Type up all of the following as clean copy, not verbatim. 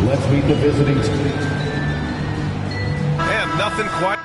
Let's meet the visiting team. And nothing quite.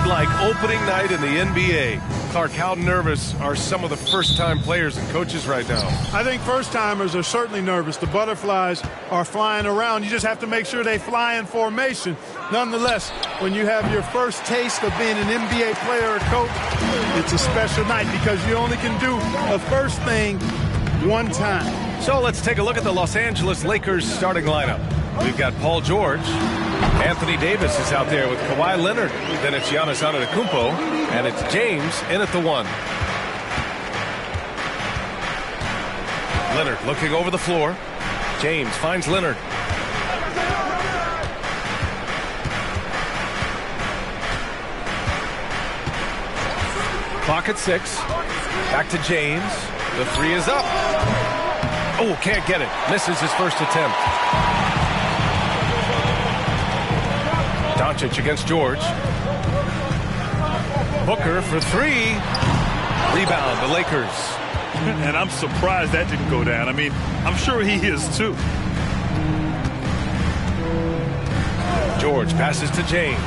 Like opening night in the NBA. Clark, how nervous are some of the first-time players and coaches right now? I think first-timers are certainly nervous. The butterflies are flying around. You just have to make sure they fly in formation. Nonetheless, when you have your first taste of being an NBA player or coach, it's a special night because you only can do the first thing one time. So let's take a look at the Los Angeles Lakers starting lineup. We've got Paul George. Anthony Davis is out there with Kawhi Leonard. Then it's Giannis Antetokounmpo, and it's James in at the 1. Leonard looking over the floor. James finds Leonard. Clock at 6. Back to James. The 3 is up. Oh, can't get it. Misses his first attempt. Doncic against George. Booker for 3. Rebound, the Lakers. And I'm surprised that didn't go down. I mean, I'm sure he is too. George passes to James.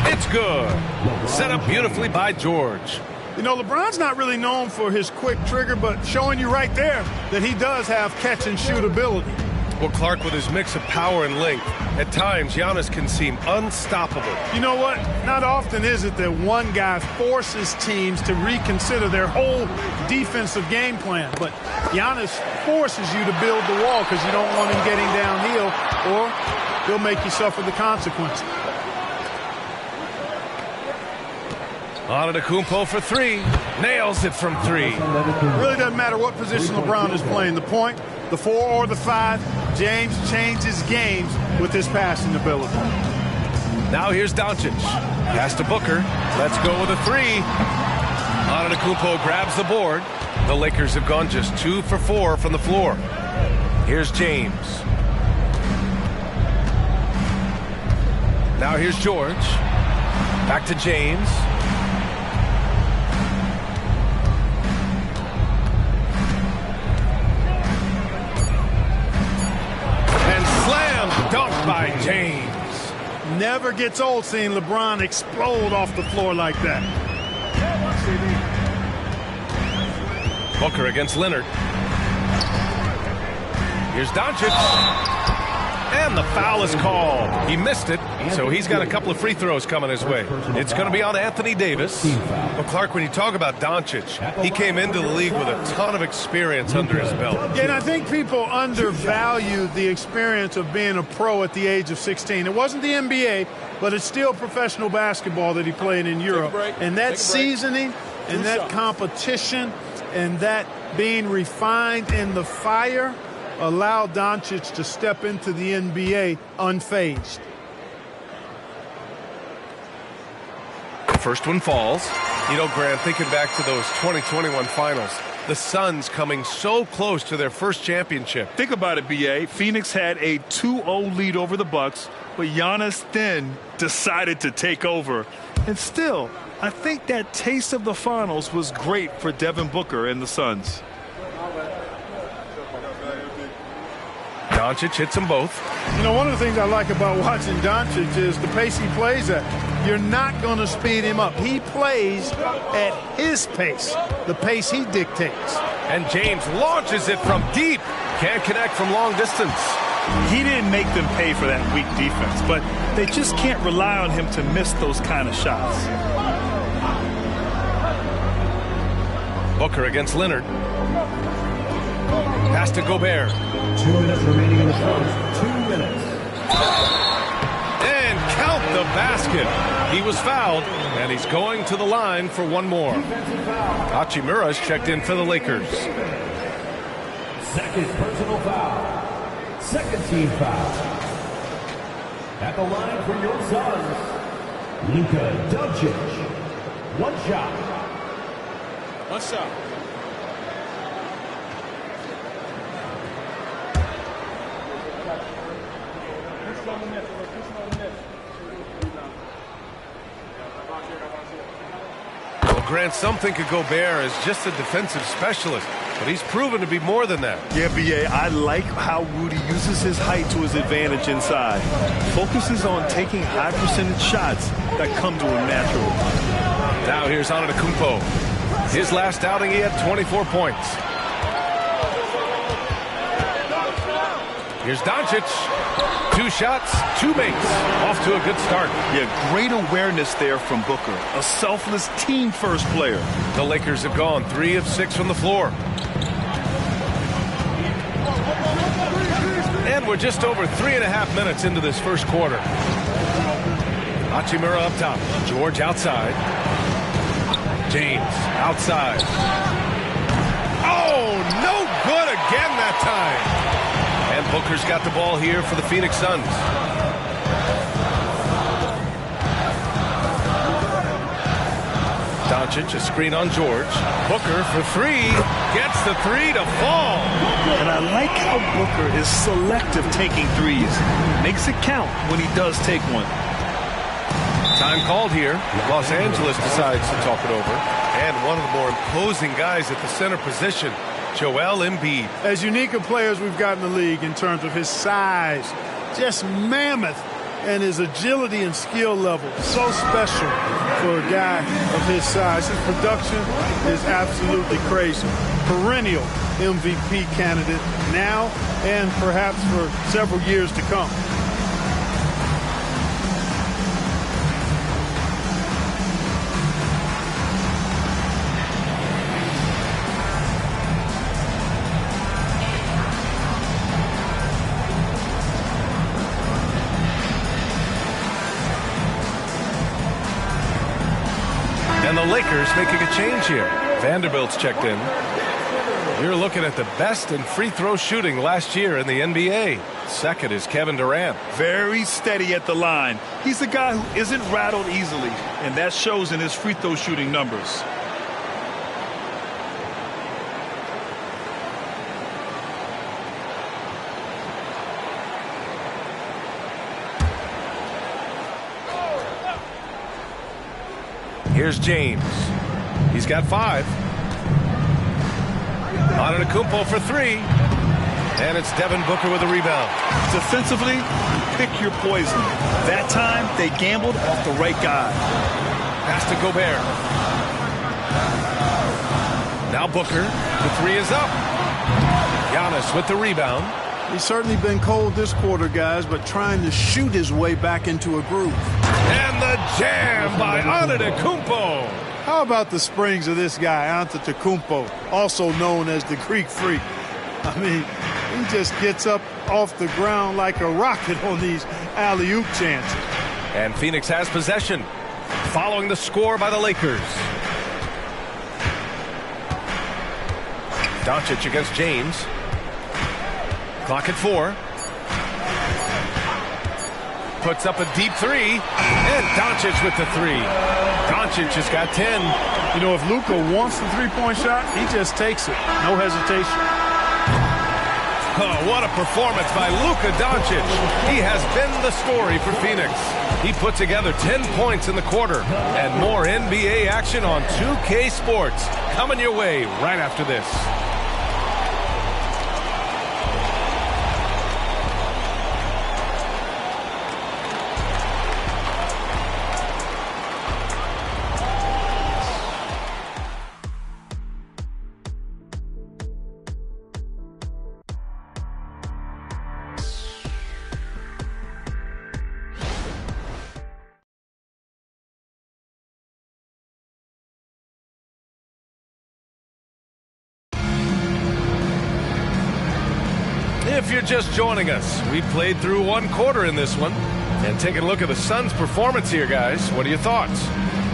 It's good. Set up beautifully by George. You know, LeBron's not really known for his quick trigger, but showing you right there that he does have catch-and-shoot ability. Well, Clark, with his mix of power and length, at times Giannis can seem unstoppable. You know what? Not often is it that one guy forces teams to reconsider their whole defensive game plan. But Giannis forces you to build the wall because you don't want him getting downhill, or he'll make you suffer the consequences. Antetokounmpo for 3. Nails it from 3. Really doesn't matter what position LeBron is playing. The point, the 4 or the 5, James changes games with his passing ability. Now here's Doncic. Pass to Booker. Let's go with a 3. Antetokounmpo grabs the board. The Lakers have gone just 2 for 4 from the floor. Here's James. Now here's George. Back to James. Dunked by James. Never gets old seeing LeBron explode off the floor like that. Booker against Leonard. Here's Doncic. And the foul is called. He missed it, so he's got a couple of free throws coming his way. It's going to be on Anthony Davis. Well, Clark, when you talk about Doncic, he came into the league with a ton of experience under his belt. Yeah, and I think people undervalue the experience of being a pro at the age of 16. It wasn't the NBA, but it's still professional basketball that he played in Europe. And that seasoning and that competition and that being refined in the fire allowed Doncic to step into the NBA unfazed. First one falls. You know, Grant, thinking back to those 2021 finals, the Suns coming so close to their first championship. Think about it, B.A. Phoenix had a 2-0 lead over the Bucks, but Giannis then decided to take over. And still, I think that taste of the finals was great for Devin Booker and the Suns. Doncic hits them both. You know, one of the things I like about watching Doncic is the pace he plays at. You're not going to speed him up. He plays at his pace, the pace he dictates. And James launches it from deep. Can't connect from long distance. He didn't make them pay for that weak defense, but they just can't rely on him to miss those kind of shots. Booker against Leonard. Pass to Gobert. 2 minutes remaining in the first. 2 minutes. And count the basket. He was fouled, and he's going to the line for one more. Hachimura's checked in for the Lakers. Second personal foul. Second team foul. At the line for your Suns, Luka Doncic. One shot. One shot. Grant, some think of Gobert as just a defensive specialist, but he's proven to be more than that. Yeah, B.A., I like how Rudy uses his height to his advantage inside. Focuses on taking high percentage shots that come to him naturally. Now here's Antetokounmpo. His last outing, he had 24 points. Here's Doncic. 2 shots, 2 makes. Off to a good start. Yeah, great awareness there from Booker. A selfless team-first player. The Lakers have gone 3 of 6 from the floor. And we're just over 3.5 minutes into this first quarter. Hachimura up top. George outside. James outside. Oh, no good again that time. And Booker's got the ball here for the Phoenix Suns. Doncic, a screen on George. Booker for 3. Gets the 3 to fall. And I like how Booker is selective taking threes. Makes it count when he does take one. Time called here. Los Angeles decides to talk it over. And one of the more imposing guys at the center position, Joel Embiid. As unique a player as we've got in the league in terms of his size, just mammoth, and his agility and skill level, so special for a guy of his size. His production is absolutely crazy. Perennial MVP candidate now and perhaps for several years to come. And the Lakers making a change here. Vanderbilt's checked in. You're looking at the best in free throw shooting last year in the NBA. Second is Kevin Durant. Very steady at the line. He's a guy who isn't rattled easily, and that shows in his free throw shooting numbers. Here's James. He's got 5. Antetokounmpo for 3. And it's Devin Booker with a rebound. Defensively, pick your poison. That time, they gambled off the right guy. Pass to Gobert. Now Booker. The 3 is up. Giannis with the rebound. He's certainly been cold this quarter, guys, but trying to shoot his way back into a groove. And the jam by Antetokounmpo. How about the springs of this guy, Antetokounmpo, also known as the Greek Freak? I mean, he just gets up off the ground like a rocket on these alley-oop chances. And Phoenix has possession, following the score by the Lakers. Doncic against James. Clock at 4. Puts up a deep 3. And Doncic with the 3. Doncic has got 10. You know, if Luka wants the three-point shot, he just takes it. No hesitation. Oh, what a performance by Luka Doncic. He has been the story for Phoenix. He put together 10 points in the quarter. And more NBA action on 2K Sports coming your way right after this. If you're just joining us, we played through 1 quarter in this one. And taking a look at the Suns' performance here, guys. What are your thoughts?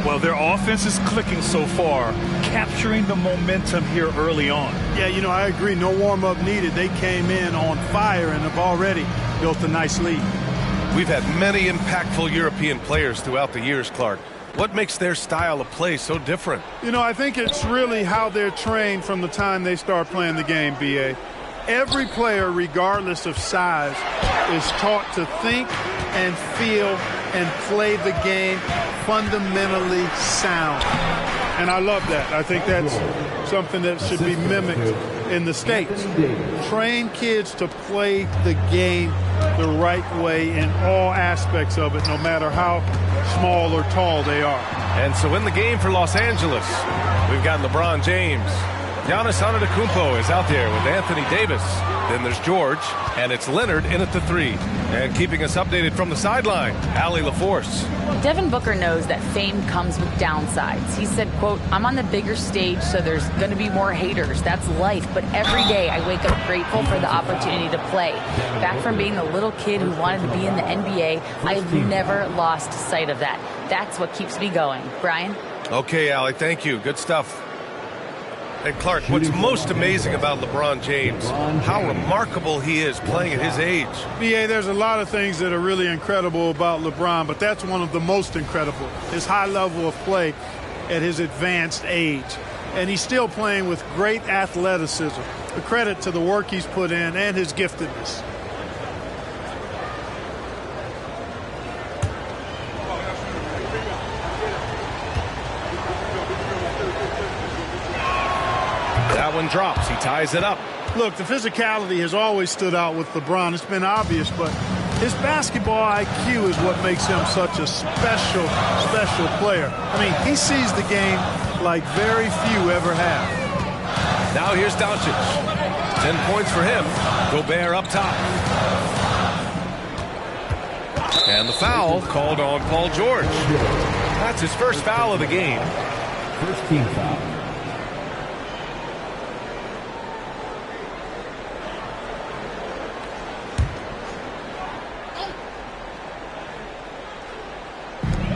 Well, their offense is clicking so far, capturing the momentum here early on. Yeah, you know, I agree. No warm-up needed. They came in on fire and have already built a nice lead. We've had many impactful European players throughout the years, Clark. What makes their style of play so different? You know, I think it's really how they're trained from the time they start playing the game, B.A. Every player, regardless of size, is taught to think and feel and play the game fundamentally sound. And I love that. I think that's something that should be mimicked in the States. Train kids to play the game the right way in all aspects of it, no matter how small or tall they are. And so in the game for Los Angeles, we've got LeBron James. Giannis Antetokounmpo is out there with Anthony Davis. Then there's George, and it's Leonard in at the 3. And keeping us updated from the sideline, Allie LaForce. Devin Booker knows that fame comes with downsides. He said, quote, "I'm on the bigger stage, so there's going to be more haters. That's life. But every day I wake up grateful for the opportunity to play. Back from being the little kid who wanted to be in the NBA, I've never lost sight of that. That's what keeps me going." Brian? Okay, Allie, thank you. Good stuff. And Clark, what's most amazing about LeBron James, how remarkable he is playing at his age. BA, there's a lot of things that are really incredible about LeBron, but that's one of the most incredible, his high level of play at his advanced age. And he's still playing with great athleticism. A credit to the work he's put in and his giftedness. That one drops. He ties it up. Look, the physicality has always stood out with LeBron. It's been obvious, but his basketball IQ is what makes him such a special player. I mean, he sees the game like very few ever have. Now here's Doncic. 10 points for him. Gobert up top. And the foul called on Paul George. That's his first foul of the game. First team foul.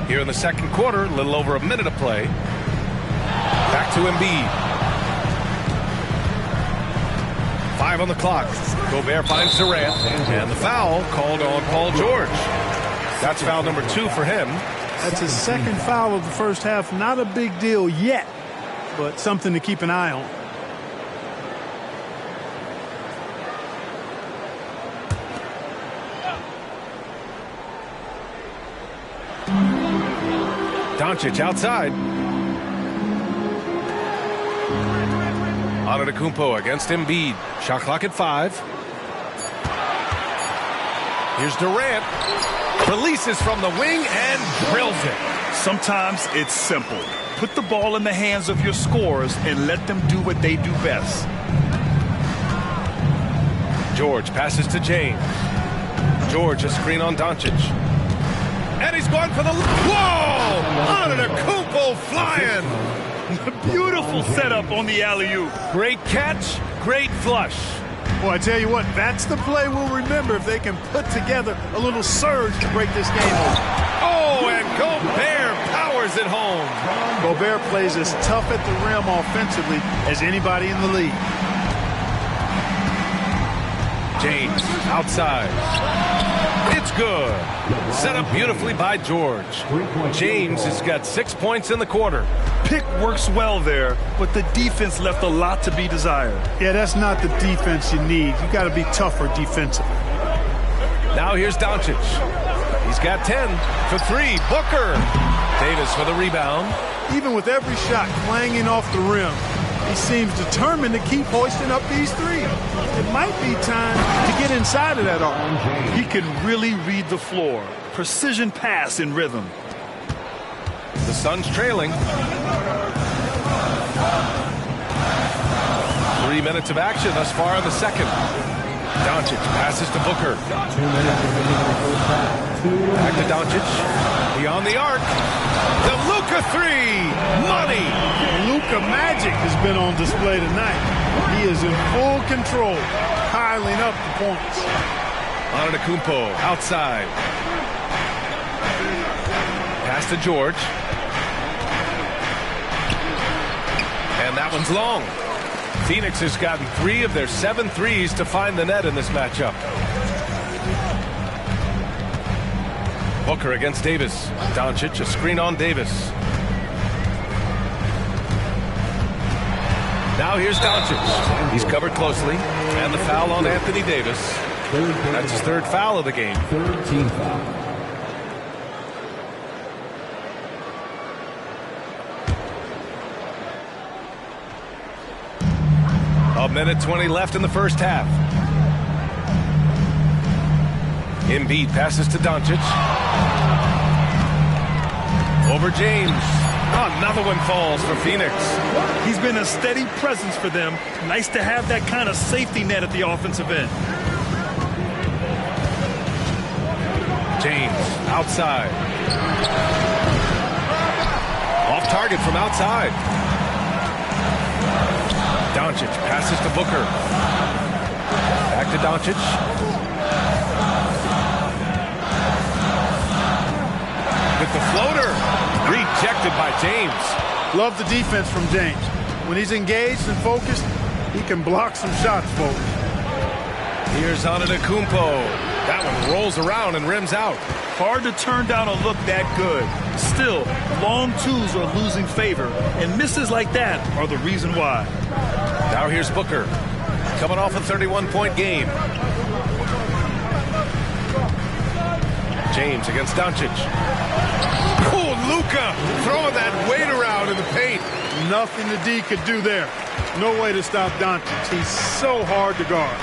Here in the second quarter, a little over a minute of play. Back to Embiid. 5 on the clock. Gobert finds Durant. And the foul called on Paul George. That's foul number 2 for him. That's his second foul of the first half. Not a big deal yet, but something to keep an eye on. Doncic outside. Antetokounmpo against Embiid. Shot clock at 5. Here's Durant. Releases from the wing and drills it. Sometimes it's simple. Put the ball in the hands of your scorers and let them do what they do best. George passes to James. George, a screen on Doncic. And he's going for the... Whoa! Antetokounmpo flying! Beautiful setup on the alley-oop. Great catch, great flush. Boy, I tell you what, that's the play we'll remember if they can put together a little surge to break this game open. Oh, and Gobert powers it home. Gobert plays as tough at the rim offensively as anybody in the league. James outside. It's good. Set up beautifully by George. James has got 6 points in the quarter. Pick works well there, but the defense left a lot to be desired. Yeah, that's not the defense you need. You got to be tougher defensively. Now here's Doncic. He's got 10 for 3. Booker. Davis for the rebound. Even with every shot clanging off the rim, he seems determined to keep hoisting up these threes. It might be time to get inside of that arc. He can really read the floor. Precision pass in rhythm. The Suns trailing. 3 minutes of action thus far in the second. Doncic passes to Booker. 2 minutes remaining in the first half. Back to Doncic. Beyond the arc. The Luka 3. Money. Luka magic has been on display tonight. He is in full control, piling up the points. Antetokounmpo outside. Pass to George. And that one's long. Phoenix has gotten 3 of their 7 threes to find the net in this matchup. Booker against Davis. Doncic, a screen on Davis. Now here's Doncic. He's covered closely. And the foul on Anthony Davis. That's his 3rd foul of the game. 3rd team foul. A minute 20 left in the first half. Embiid passes to Doncic. Over James. Another one falls for Phoenix. He's been a steady presence for them. Nice to have that kind of safety net at the offensive end. James outside. Off target from outside. Doncic passes to Booker. Back to Doncic. With the floater. Rejected by James. Love the defense from James. When he's engaged and focused, he can block some shots, folks. Here's Antetokounmpo. That one rolls around and rims out. Hard to turn down a look that good. Still, long twos are losing favor, and misses like that are the reason why. Now here's Booker, coming off a 31-point game. James against Doncic. Oh, Luka throwing that weight around in the paint. Nothing the D could do there. No way to stop Doncic. He's so hard to guard.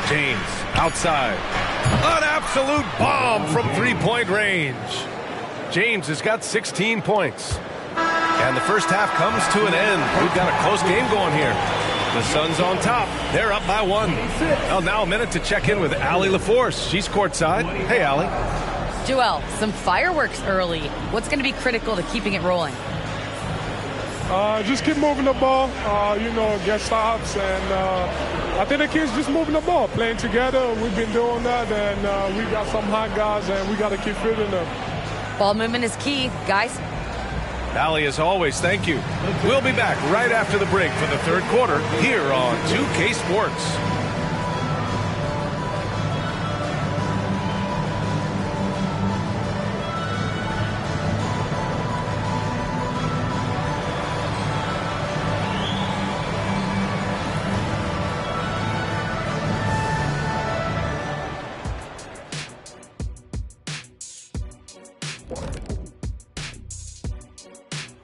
James outside. An absolute bomb from three-point range. James has got 16 points. And the first half comes to an end. We've got a close game going here. The Suns on top. They're up by 1. Well, now a minute to check in with Allie LaForce. She's courtside. Hey, Allie. Joel, some fireworks early. What's going to be critical to keeping it rolling? Just keep moving the ball, get stops, and I think the kids just moving the ball, playing together. We've been doing that, and we got some hot guys, and we got to keep fitting them. Ball movement is key, guys. Allie, as always, thank you. We'll be back right after the break for the third quarter here on 2K Sports.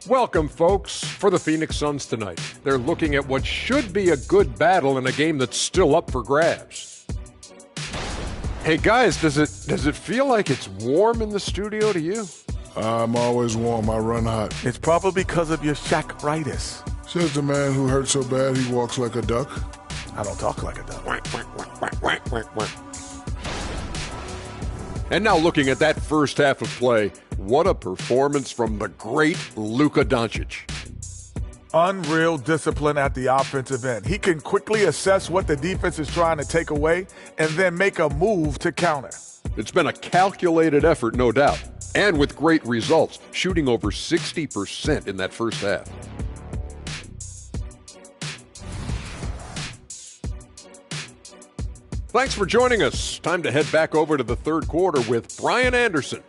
Welcome, folks, for the Phoenix Suns tonight. They're looking at what should be a good battle in a game that's still up for grabs. Hey, guys, does it feel like it's warm in the studio to you? I'm always warm. I run hot. It's probably because of your Shaq-ritis. Says the man who hurt so bad he walks like a duck. I don't talk like a duck. And now looking at that first half of play, what a performance from the great Luka Doncic. Unreal discipline at the offensive end. He can quickly assess what the defense is trying to take away and then make a move to counter. It's been a calculated effort, no doubt, and with great results, shooting over 60% in that first half. Thanks for joining us. Time to head back over to the third quarter with Brian Anderson.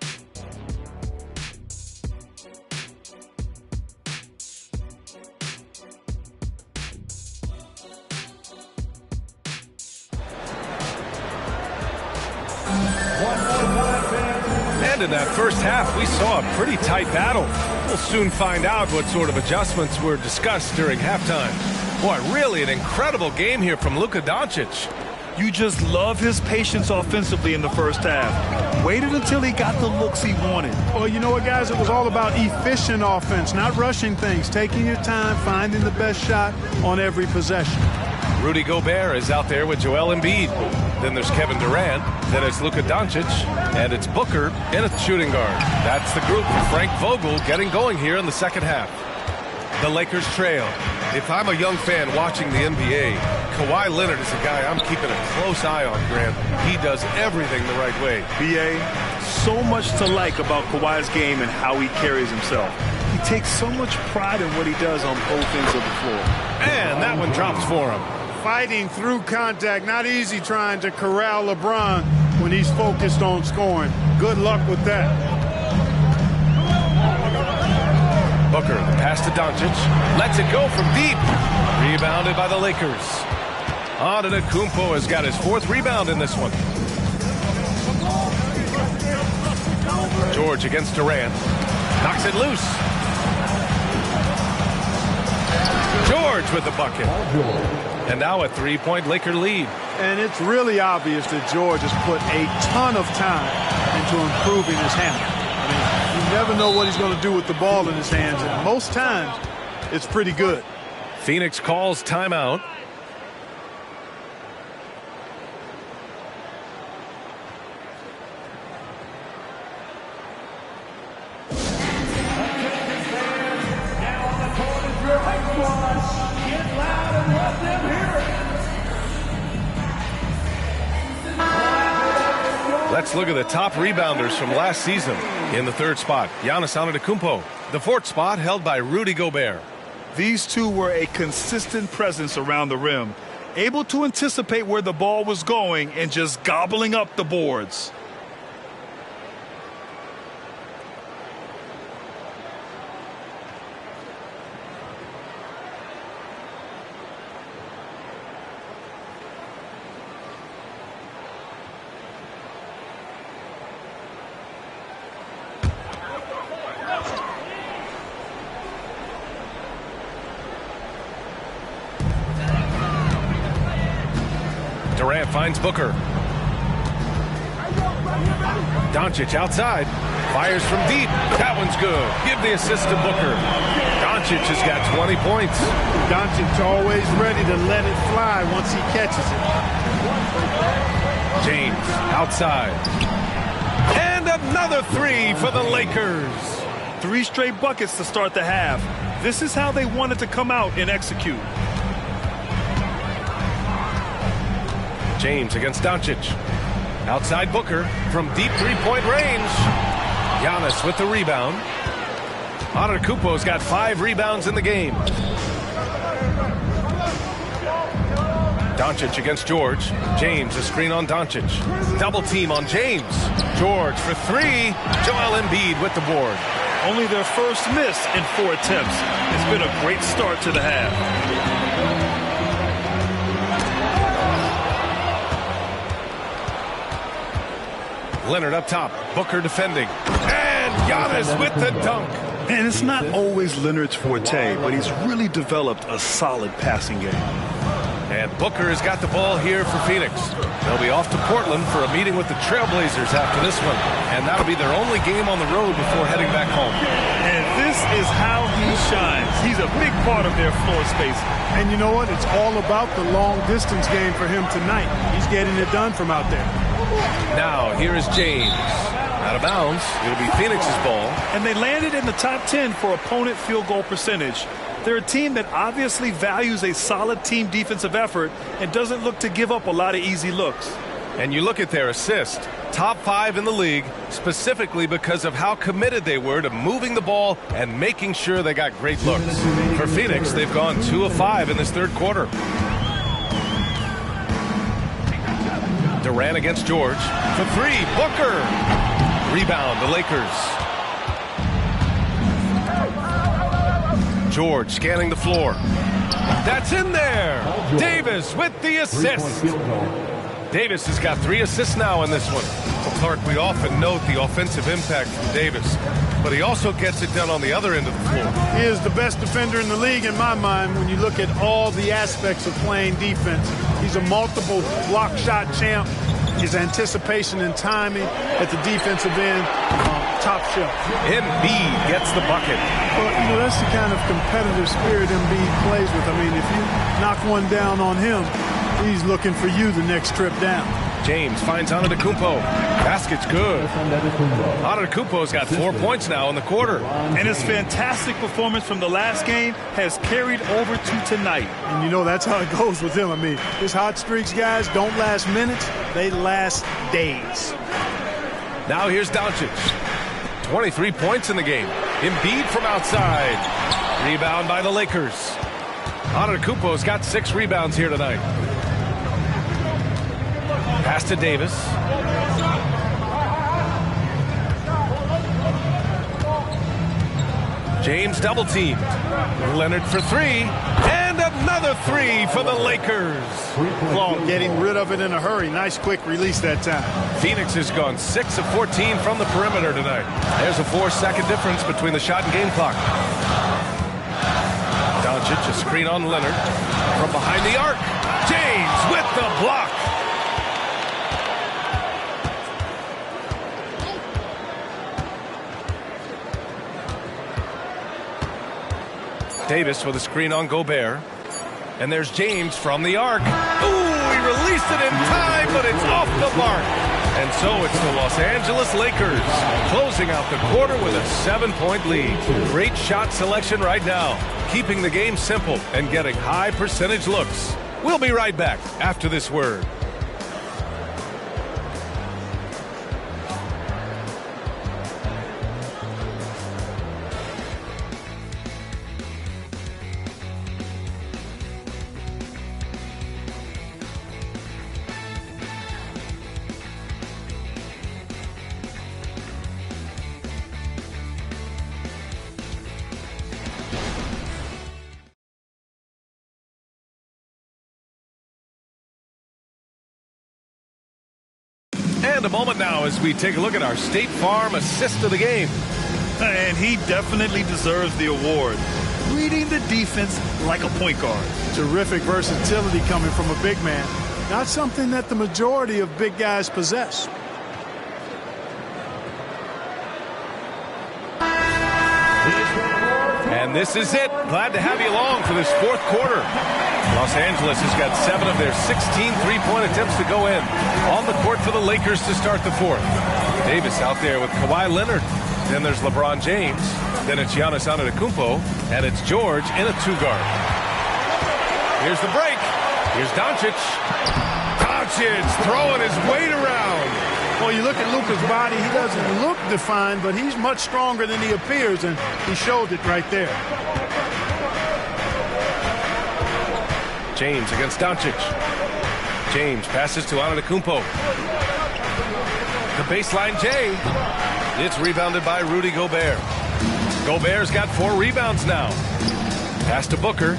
And in that first half, we saw a pretty tight battle. We'll soon find out what sort of adjustments were discussed during halftime. Boy, really an incredible game here from Luka Doncic. You just love his patience offensively in the first half. Waited until he got the looks he wanted. Well, you know what, guys? It was all about efficient offense, not rushing things, taking your time, finding the best shot on every possession. Rudy Gobert is out there with Joel Embiid. Then there's Kevin Durant. Then it's Luka Doncic. And it's Booker in a shooting guard. That's the group for Frank Vogel getting going here in the second half. The Lakers trail. If I'm a young fan watching the NBA, Kawhi Leonard is a guy I'm keeping a close eye on, Grant. He does everything the right way. B.A., so much to like about Kawhi's game and how he carries himself. He takes so much pride in what he does on both ends of the floor. And that one drops for him. Fighting through contact, not easy trying to corral LeBron when he's focused on scoring. Good luck with that. Booker, the pass to Doncic, lets it go from deep. Rebounded by the Lakers. Antetokounmpo has got his fourth rebound in this one. George against Durant. Knocks it loose. George with the bucket. And now a three-point Laker lead. And it's really obvious that George has put a ton of time into improving his handle. I mean, you never know what he's going to do with the ball in his hands, and most times it's pretty good. Phoenix calls timeout. Let's look at the top rebounders from last season. In the third spot, Giannis Antetokounmpo. The fourth spot held by Rudy Gobert. These two were a consistent presence around the rim, able to anticipate where the ball was going and just gobbling up the boards. Durant finds Booker. Doncic outside. Fires from deep. That one's good. Give the assist to Booker. Doncic has got 20 points. Doncic always ready to let it fly once he catches it. James outside. And another three for the Lakers. 3 straight buckets to start the half. This is how they wanted to come out and execute. James against Doncic. Outside Booker from deep three-point range. Giannis with the rebound. Antetokounmpo's got 5 rebounds in the game. Doncic against George. James a screen on Doncic. Double team on James. George for 3. Joel Embiid with the board. Only their first miss in 4 attempts. It's been a great start to the half. Leonard up top. Booker defending. And Giannis with the dunk. And it's not always Leonard's forte, but he's really developed a solid passing game. And Booker has got the ball here for Phoenix. They'll be off to Portland for a meeting with the Trailblazers after this one. And that'll be their only game on the road before heading back home. And this is how he shines. He's a big part of their floor space. And you know what? It's all about the long-distance game for him tonight. He's getting it done from out there. Now, here is James. Out of bounds. It'll be Phoenix's ball. And they landed in the top 10 for opponent field goal percentage. They're a team that obviously values a solid team defensive effort and doesn't look to give up a lot of easy looks. And you look at their assist. Top 5 in the league, specifically because of how committed they were to moving the ball and making sure they got great looks. For Phoenix, they've gone 2 of 5 in this third quarter. Durant against George. For 3, Booker. Rebound, the Lakers. George scanning the floor. That's in there. Davis with the assist. Davis has got 3 assists now in this one. Well, Clark, we often note the offensive impact from Davis, but he also gets it done on the other end of the floor. He is the best defender in the league in my mind when you look at all the aspects of playing defense. He's a multiple block shot champ. His anticipation and timing at the defensive end, top shelf. Embiid gets the bucket. Well, you know, that's the kind of competitive spirit Embiid plays with. I mean, if you knock one down on him, he's looking for you the next trip down. James finds Antetokounmpo. Basket's good. Antetokounmpo's got 4 points now in the quarter. And his fantastic performance from the last game has carried over to tonight. And you know, that's how it goes with him. I mean, his hot streaks, guys, don't last minutes. They last days. Now here's Doncic. 23 points in the game. Embiid from outside. Rebound by the Lakers. Antetokounmpo's got 6 rebounds here tonight. Pass to Davis. James double teamed. Leonard for 3. And another 3 for the Lakers. Claw getting rid of it in a hurry. Nice quick release that time. Phoenix has gone 6 of 14 from the perimeter tonight. There's a 4-second difference between the shot and game clock. Doncic, a screen on Leonard. From behind the arc, James with the block. Davis with a screen on Gobert. And there's James from the arc. Ooh, he released it in time, but it's off the mark. And so it's the Los Angeles Lakers closing out the quarter with a 7-point lead. Great shot selection right now, keeping the game simple and getting high percentage looks. We'll be right back after this word. And a moment now as we take a look at our State Farm assist of the game. And he definitely deserves the award. Reading the defense like a point guard. Terrific versatility coming from a big man. Not something that the majority of big guys possess. And this is it. Glad to have you along for this fourth quarter. Los Angeles has got 7 of their 16 three-point attempts to go in. On the court for the Lakers to start the fourth. Davis out there with Kawhi Leonard. Then there's LeBron James. Then it's Giannis Antetokounmpo. And it's George in a two-guard. Here's the break. Here's Doncic. Doncic throwing his weight around. Well, you look at Luka's body, he doesn't look defined, but he's much stronger than he appears, and he showed it right there. James against Doncic. James passes to Antetokounmpo. The baseline J. It's rebounded by Rudy Gobert. Gobert's got 4 rebounds now. Pass to Booker.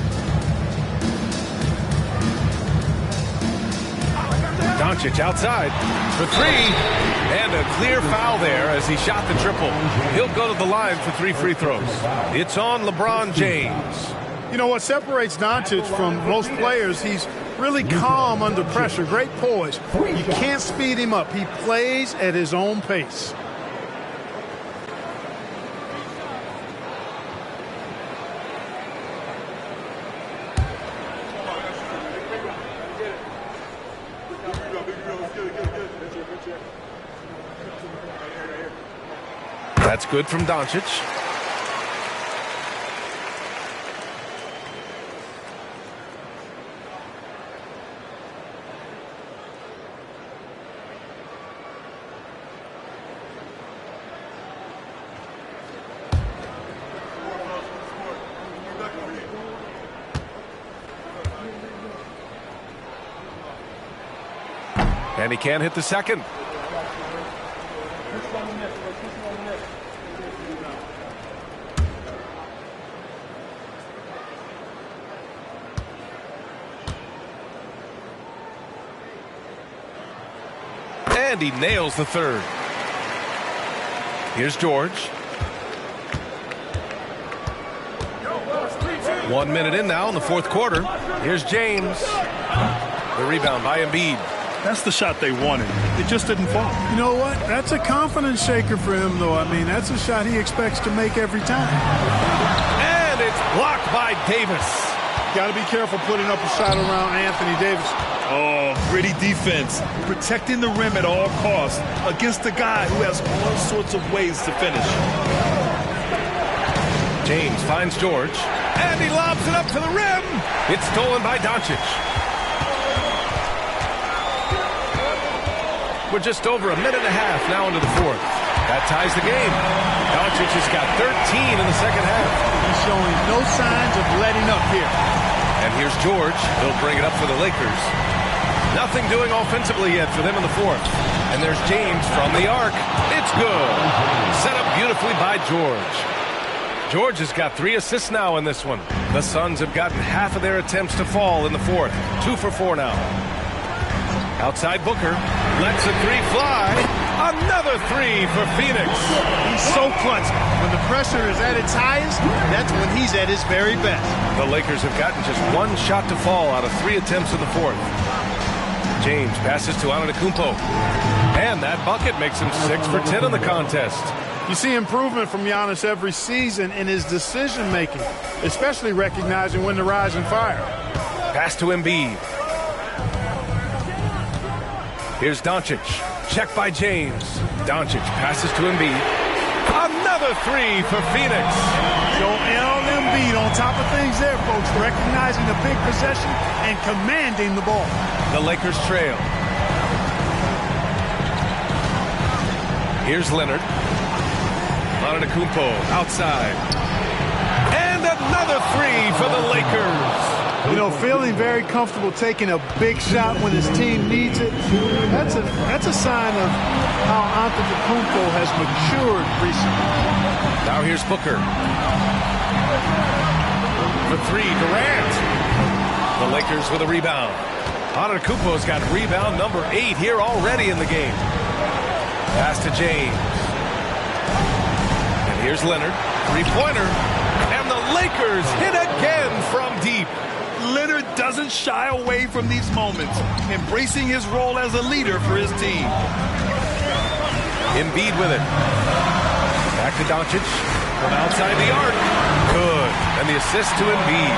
Doncic outside for 3, and a clear foul there as he shot the triple. He'll go to the line for 3 free throws. It's on LeBron James. You know what separates Doncic from most players, he's really calm under pressure, great poise. You can't speed him up. He plays at his own pace. That's good from Doncic. And he can't hit the second. And he nails the third. Here's George. 1 minute in now in the fourth quarter. Here's James. The rebound by Embiid. That's the shot they wanted. It just didn't fall. You know what? That's a confidence shaker for him, though. I mean, that's a shot he expects to make every time. And it's blocked by Davis. Got to be careful putting up a shot around Anthony Davis. Oh, gritty defense. Protecting the rim at all costs against a guy who has all sorts of ways to finish. James finds George. And he lobs it up to the rim. It's stolen by Doncic. We're just over a minute and a half now into the fourth. That ties the game. Doncic has got 13 in the second half. He's showing no signs of letting up here. And here's George. He'll bring it up for the Lakers. Nothing doing offensively yet for them in the fourth. And there's James from the arc. It's good. Set up beautifully by George. George has got 3 assists now in this one. The Suns have gotten half of their attempts to fall in the fourth. 2 for 4 now. Outside Booker. Lets a 3 fly. Another 3 for Phoenix. He's so clutch. When the pressure is at its highest, that's when he's at his very best. The Lakers have gotten just one shot to fall out of 3 attempts in the fourth. James passes to Antetokounmpo. And that bucket makes him 6 for 10 in the contest. You see improvement from Giannis every season in his decision-making, especially recognizing when to rise and fire. Pass to Embiid. Here's Doncic. Check by James. Doncic passes to Embiid. Another 3 for Phoenix. Joel Embiid on top of things there, folks, recognizing the big possession and commanding the ball. The Lakers trail. Here's Leonard. Antetokounmpo outside. And another 3 for the Lakers. You know, feeling very comfortable taking a big shot when his team needs it. That's a sign of how Antetokounmpo has matured recently. Now here's Booker. For 3, Durant. The Lakers with a rebound. Antetokounmpo's got rebound number 8 here already in the game. Pass to James. And here's Leonard. 3-pointer. And the Lakers hit again from deep. Leonard doesn't shy away from these moments, embracing his role as a leader for his team. Embiid with it. Back to Doncic from outside the arc. Good. And the assist to Embiid.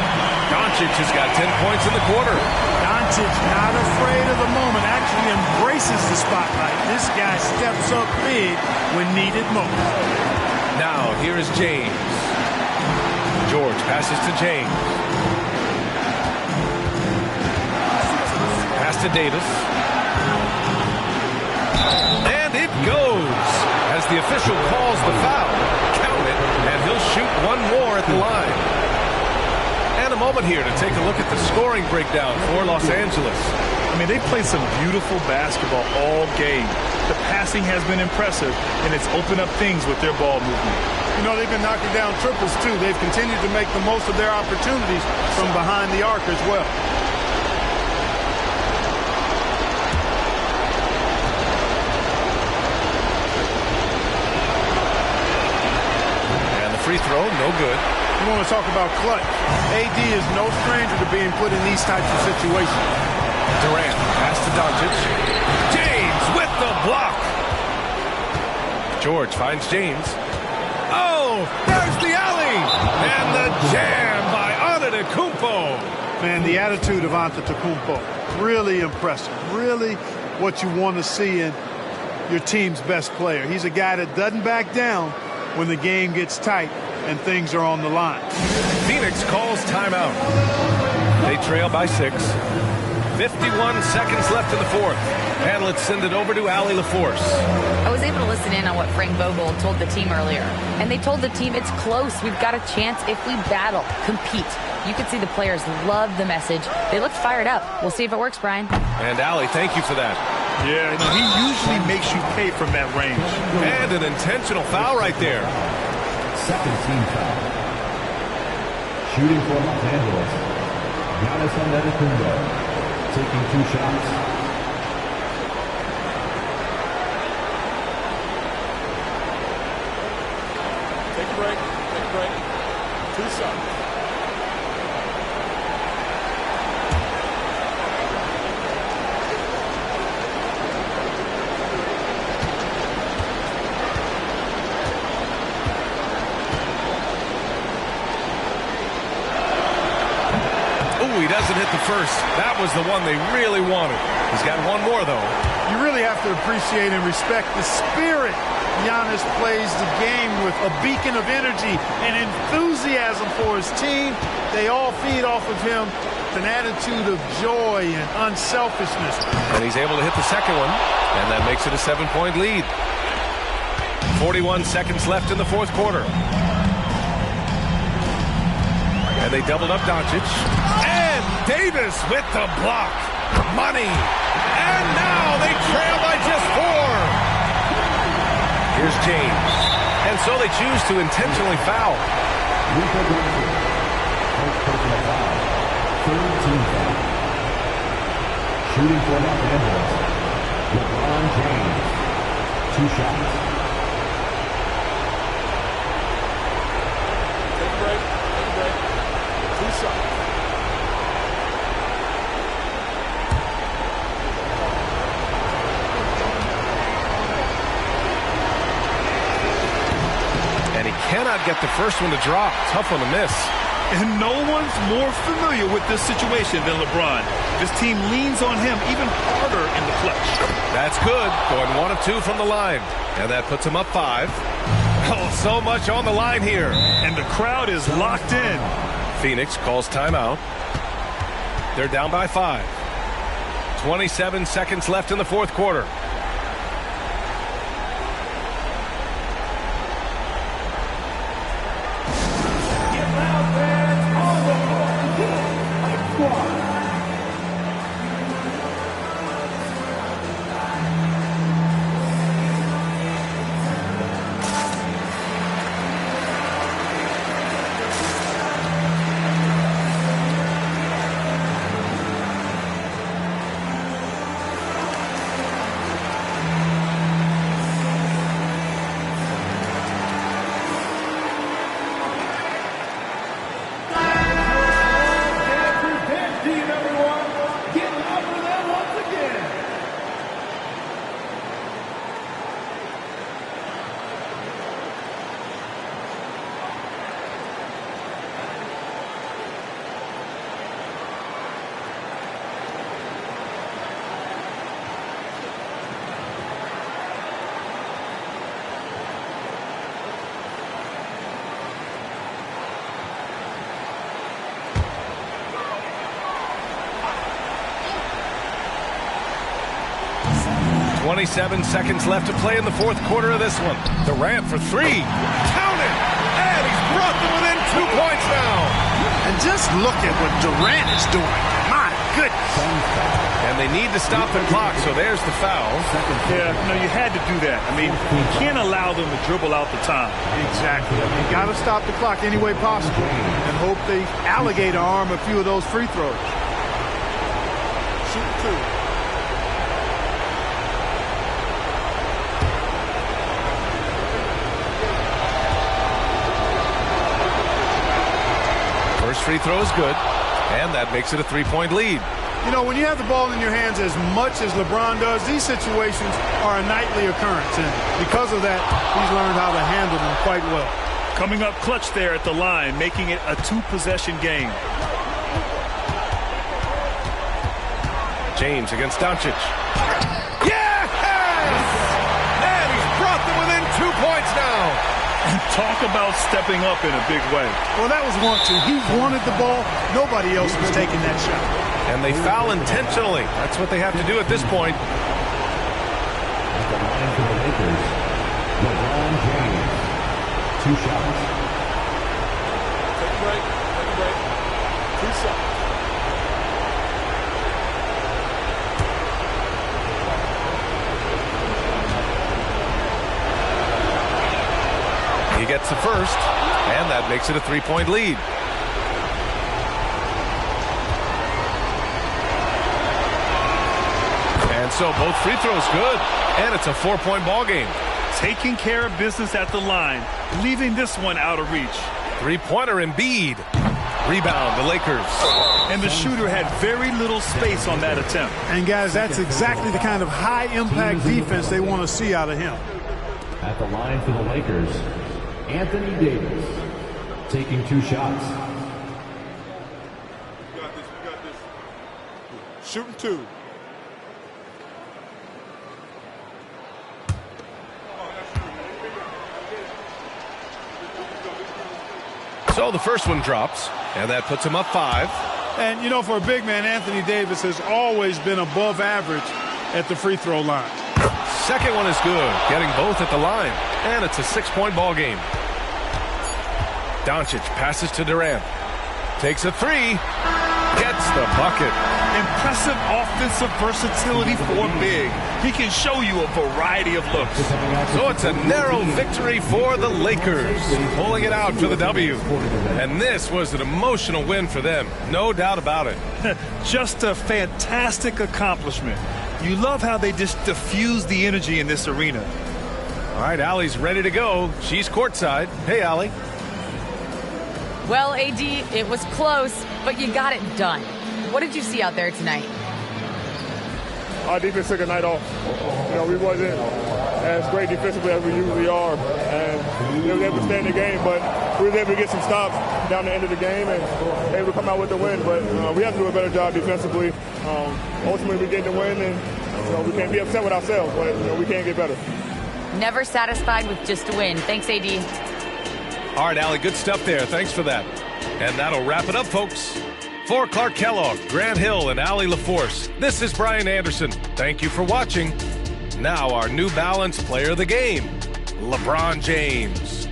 Doncic has got 10 points in the quarter. Doncic not afraid of the moment, actually embraces the spotlight. This guy steps up big when needed most. Now here is James. George passes to James. Pass to Davis. And it goes as the official calls the foul. Count it, and he'll shoot one more at the line. And a moment here to take a look at the scoring breakdown for Los Angeles. I mean, they played some beautiful basketball all game. The passing has been impressive, and it's opened up things with their ball movement. You know, they've been knocking down triples, too. They've continued to make the most of their opportunities from behind the arc as well. Free throw, no good. You want to talk about clutch. AD is no stranger to being put in these types of situations. Durant, pass to Doncic. James with the block. George finds James. Oh, there's the alley. And the jam by Antetokounmpo. Man, the attitude of Antetokounmpo, really impressive. Really what you want to see in your team's best player. He's a guy that doesn't back down when the game gets tight and things are on the line. Phoenix calls timeout. They trail by 6. 51 seconds left in the fourth. And let's send it over to Allie LaForce. I was able to listen in on what Frank Vogel told the team earlier. And they told the team it's close. We've got a chance if we battle, compete. You could see the players love the message. They looked fired up. We'll see if it works, Brian. And Allie, thank you for that. Yeah, he usually makes you pay from that range. And an intentional foul right there. Second team foul. Shooting for Los Angeles. Giannis Antetokounmpo taking 2 shots. Take a break. Take a break. 2 shots. He doesn't hit the first. That was the one they really wanted. He's got one more, though. You really have to appreciate and respect the spirit Giannis plays the game with, a beacon of energy and enthusiasm for his team. They all feed off of him with an attitude of joy and unselfishness. And he's able to hit the second one, and that makes it a 7-point lead. 41 seconds left in the fourth quarter. And they doubled up Doncic. And Davis with the block. Money. And now they trail by just 4. Here's James. And so they choose to intentionally foul. Third team foul. Shooting for Los Angeles. LeBron James. 2 shots. cannot get the first one to drop. Tough one to miss. And no one's more familiar with this situation than LeBron. This team leans on him even harder in the clutch. That's good. Going 1 of 2 from the line. And that puts him up 5. Oh, so much on the line here. And the crowd is locked in. Phoenix calls timeout. They're down by 5. 27 seconds left in the fourth quarter. .27 seconds left to play in the fourth quarter of this one. Durant for 3. Count it! And he's brought them within 2 points now. And just look at what Durant is doing. My goodness. And they need to stop the clock, so there's the foul. Yeah, no, you had to do that. I mean, you can't allow them to dribble out the time. Exactly. You got to stop the clock any way possible and hope they alligator arm a few of those free throws. Shoot 2. First free throw is good, and that makes it a 3-point lead. You know, when you have the ball in your hands as much as LeBron does, these situations are a nightly occurrence, and because of that, he's learned how to handle them quite well. Coming up clutch there at the line, making it a 2-possession game. James against Doncic. Yes! And he's brought them within 2 points now. And talk about stepping up in a big way. Well, that was 1-2. He wanted the ball. Nobody else was taking that shot. And they foul intentionally. That's what they have to do at this point. At the line for the Lakers, LeBron James. 2 shots. Take a break. Take a break. 2 shots. He gets the first, and that makes it a 3-point lead. And so both free throws good, and it's a 4-point ball game. Taking care of business at the line, leaving this one out of reach. 3-pointer Embiid. Rebound, the Lakers. And the shooter had very little space on that attempt. And guys, that's exactly the kind of high-impact defense they want to see out of him. At the line for the Lakers, Anthony Davis taking 2 shots. We got this. Shooting 2. So the first one drops, and that puts him up 5. And, you know, for a big man, Anthony Davis has always been above average at the free throw line. Second one is good, getting both at the line, and it's a 6-point ball game. Doncic passes to Durant, takes a 3, gets the bucket. Impressive offensive versatility for big. He can show you a variety of looks. So it's a narrow victory for the Lakers, pulling it out for the W. And this was an emotional win for them, no doubt about it. Just a fantastic accomplishment. You love how they just diffuse the energy in this arena. All right, Allie's ready to go. She's courtside. Hey, Allie. Well, AD, it was close, but you got it done. What did you see out there tonight? Our defense took a night off. You know, we wasn't as great defensively as we usually are, and they were able to stay in the game, but we were able to get some stops down the end of the game and able to come out with the win. But we have to do a better job defensively. Ultimately, we get the win, and we can't be upset with ourselves, but we can get better. Never satisfied with just a win. Thanks, AD. All right, Allie, good stuff there. Thanks for that. And that'll wrap it up, folks. For Clark Kellogg, Grant Hill, and Allie LaForce, this is Brian Anderson. Thank you for watching. Now our New Balance player of the game, LeBron James.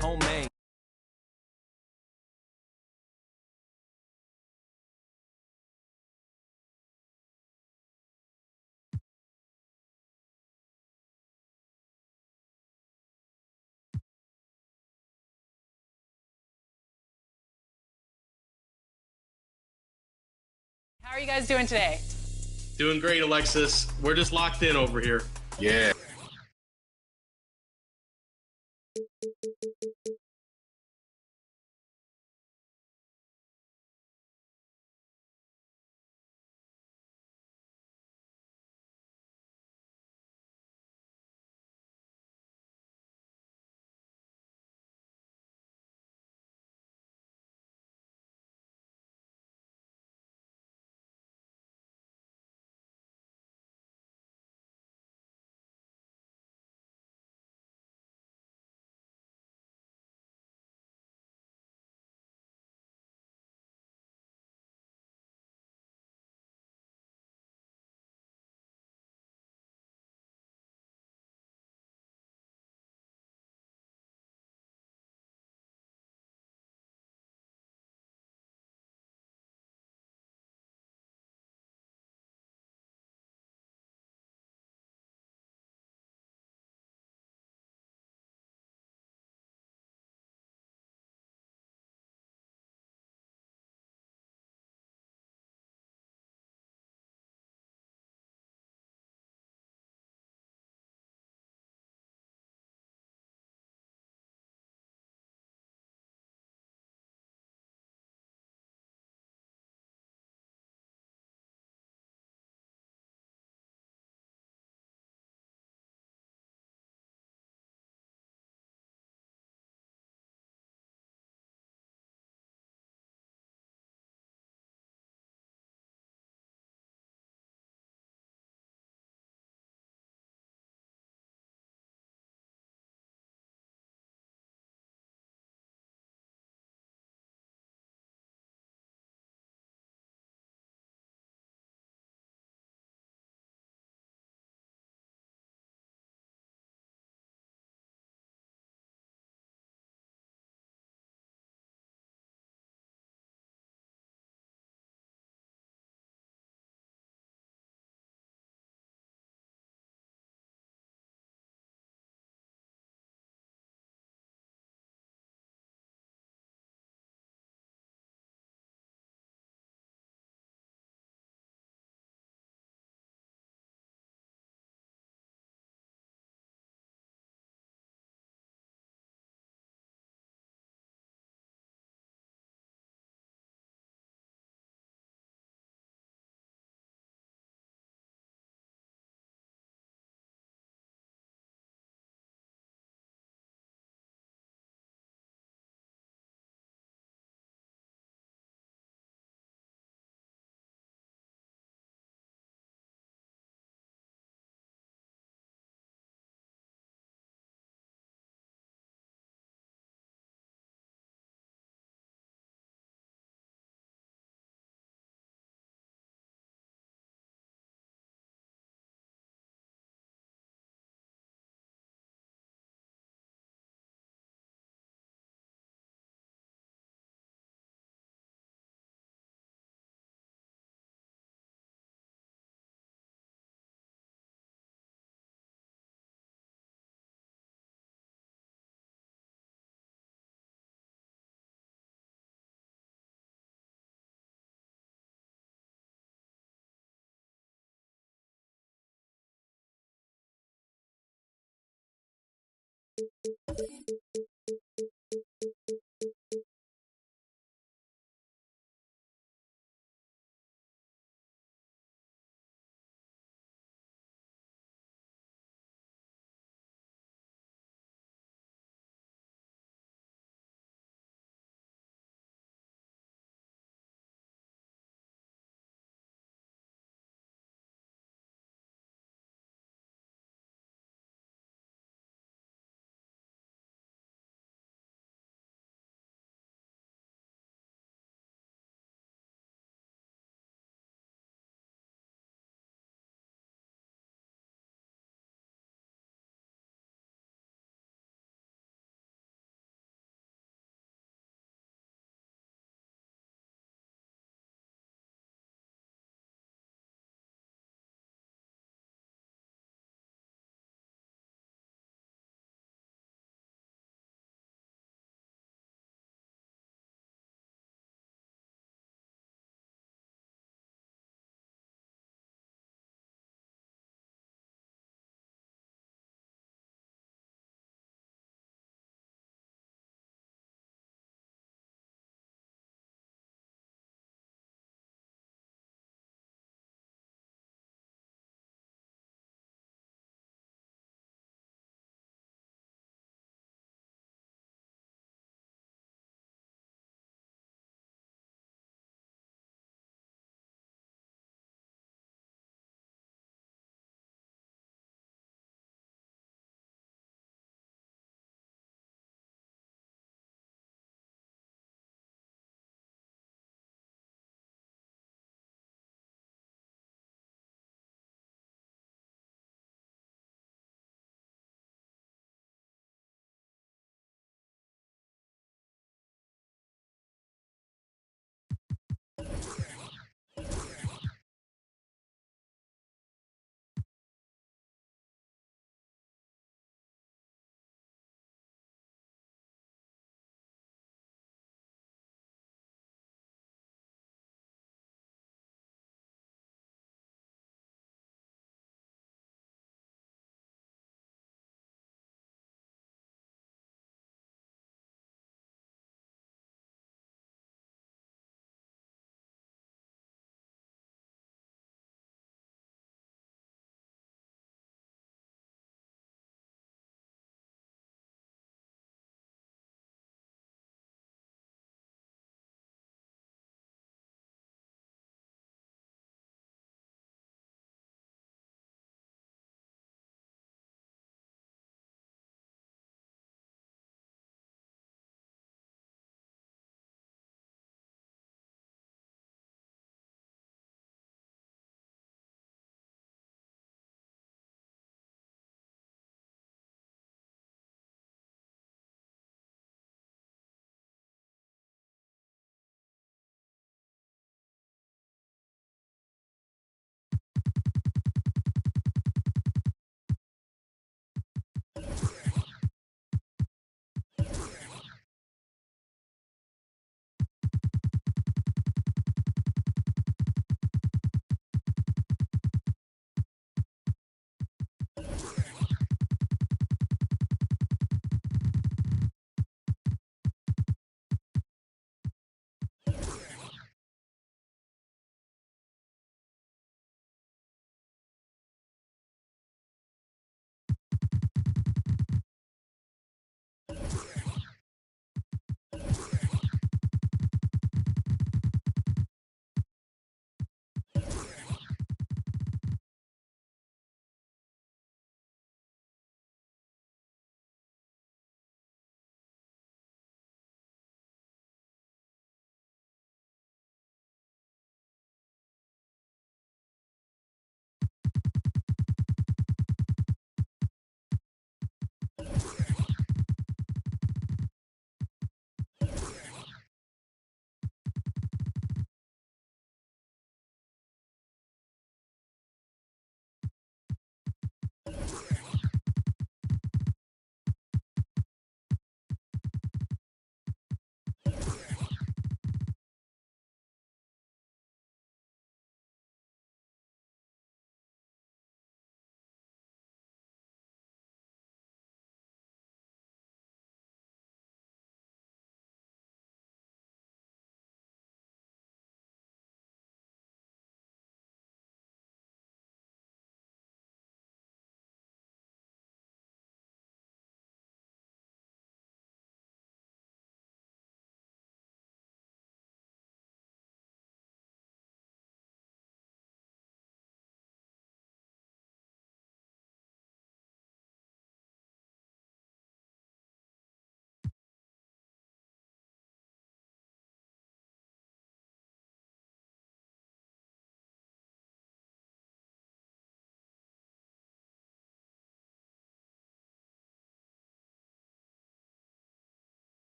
Homemade. How are you guys doing today? Doing great, Alexis. We're just locked in over here. Yeah.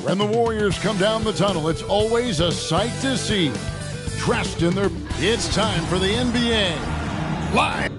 When the Warriors come down the tunnel, it's always a sight to see. Dressed in their... It's time for the NBA Live.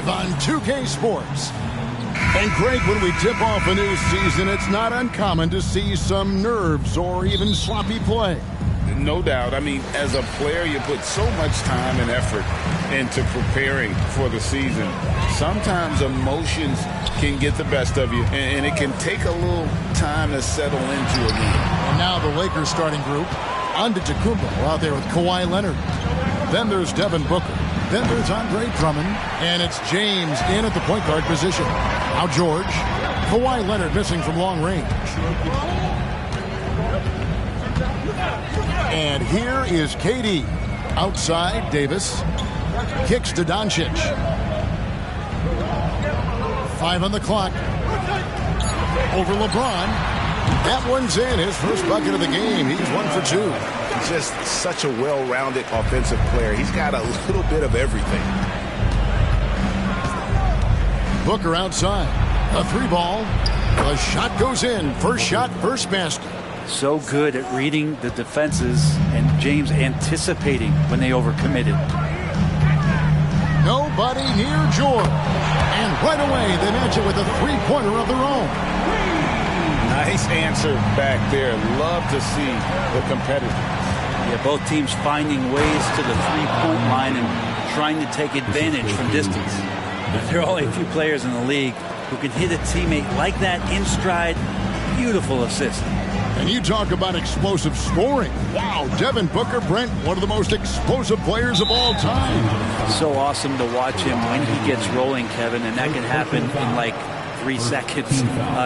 On 2K Sports. And Craig, when we tip off a new season, it's not uncommon to see some nerves or even sloppy play. No doubt. I mean, as a player, you put so much time and effort into preparing for the season. Sometimes emotions can get the best of you, and it can take a little time to settle into a game. And now the Lakers starting group. Antetokounmpo out there with Kawhi Leonard. Then there's Devin Booker. Then there's Andre Drummond. And it's James in at the point guard position. Now George. Kawhi Leonard missing from long range. And here is KD. Outside, Davis. Kicks to Doncic. 5 on the clock. Over LeBron. That one's in. His first bucket of the game. He's 1 for 2. Just such a well-rounded offensive player. He's got a little bit of everything. Booker outside. A 3-ball. The shot goes in. First shot, first basket. So good at reading the defenses and James anticipating when they overcommitted. Nobody near George. And right away they match it with a three-pointer of their own. Nice answer back there. Love to see the competitiveness. Yeah, both teams finding ways to the three-point line and trying to take advantage from distance. There are only a few players in the league who can hit a teammate like that in stride. Beautiful assist. And you talk about explosive scoring. Wow, Devin Booker, Brent, one of the most explosive players of all time. So awesome to watch him when he gets rolling, Kevin, and that can happen in like 3 seconds.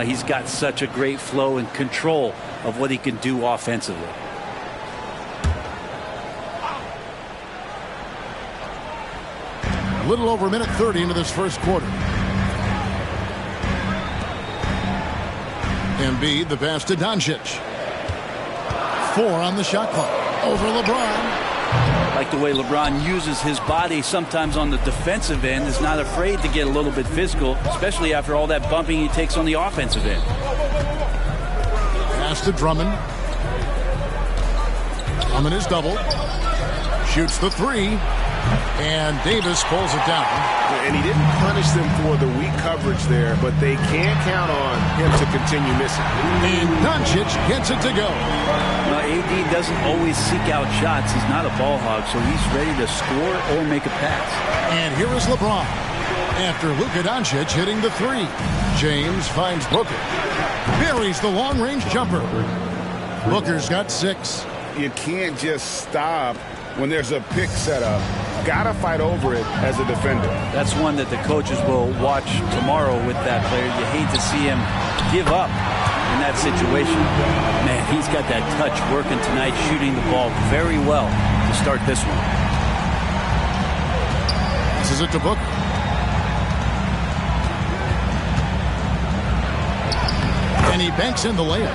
He's got such a great flow and control of what he can do offensively. A little over a minute 30 into this first quarter. Embiid, the pass to Doncic. 4 on the shot clock. Over LeBron. Like the way LeBron uses his body sometimes on the defensive end, is not afraid to get a little bit physical, especially after all that bumping he takes on the offensive end. Pass to Drummond. Drummond is doubled. Shoots the 3. And Davis pulls it down. And he didn't punish them for the weak coverage there, but they can't count on him to continue missing. And Doncic gets it to go. Now, AD doesn't always seek out shots. He's not a ball hog, so he's ready to score or make a pass. And here is LeBron. After Luka Doncic hitting the 3. James finds Booker. Buries the long-range jumper. Booker's got 6. You can't just stop when there's a pick set up. Gotta fight over it as a defender. That's one that the coaches will watch tomorrow with that player. You hate to see him give up in that situation. Man, he's got that touch working tonight, shooting the ball very well to start this one. This is it to Booker. And he banks in the layup.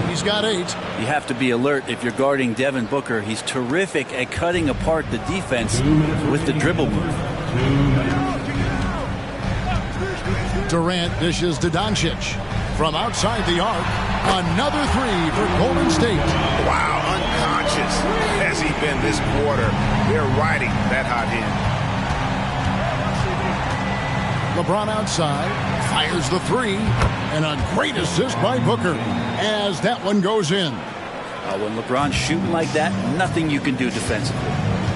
He's got 8. You have to be alert if you're guarding Devin Booker. He's terrific at cutting apart the defense with the dribble move. Durant dishes to Doncic. From outside the arc, another 3 for Golden State. Wow, unconscious has he been this quarter. They're riding that hot hand. LeBron outside, fires the 3, and a great assist by Booker as that one goes in. When LeBron's shooting like that, nothing you can do defensively.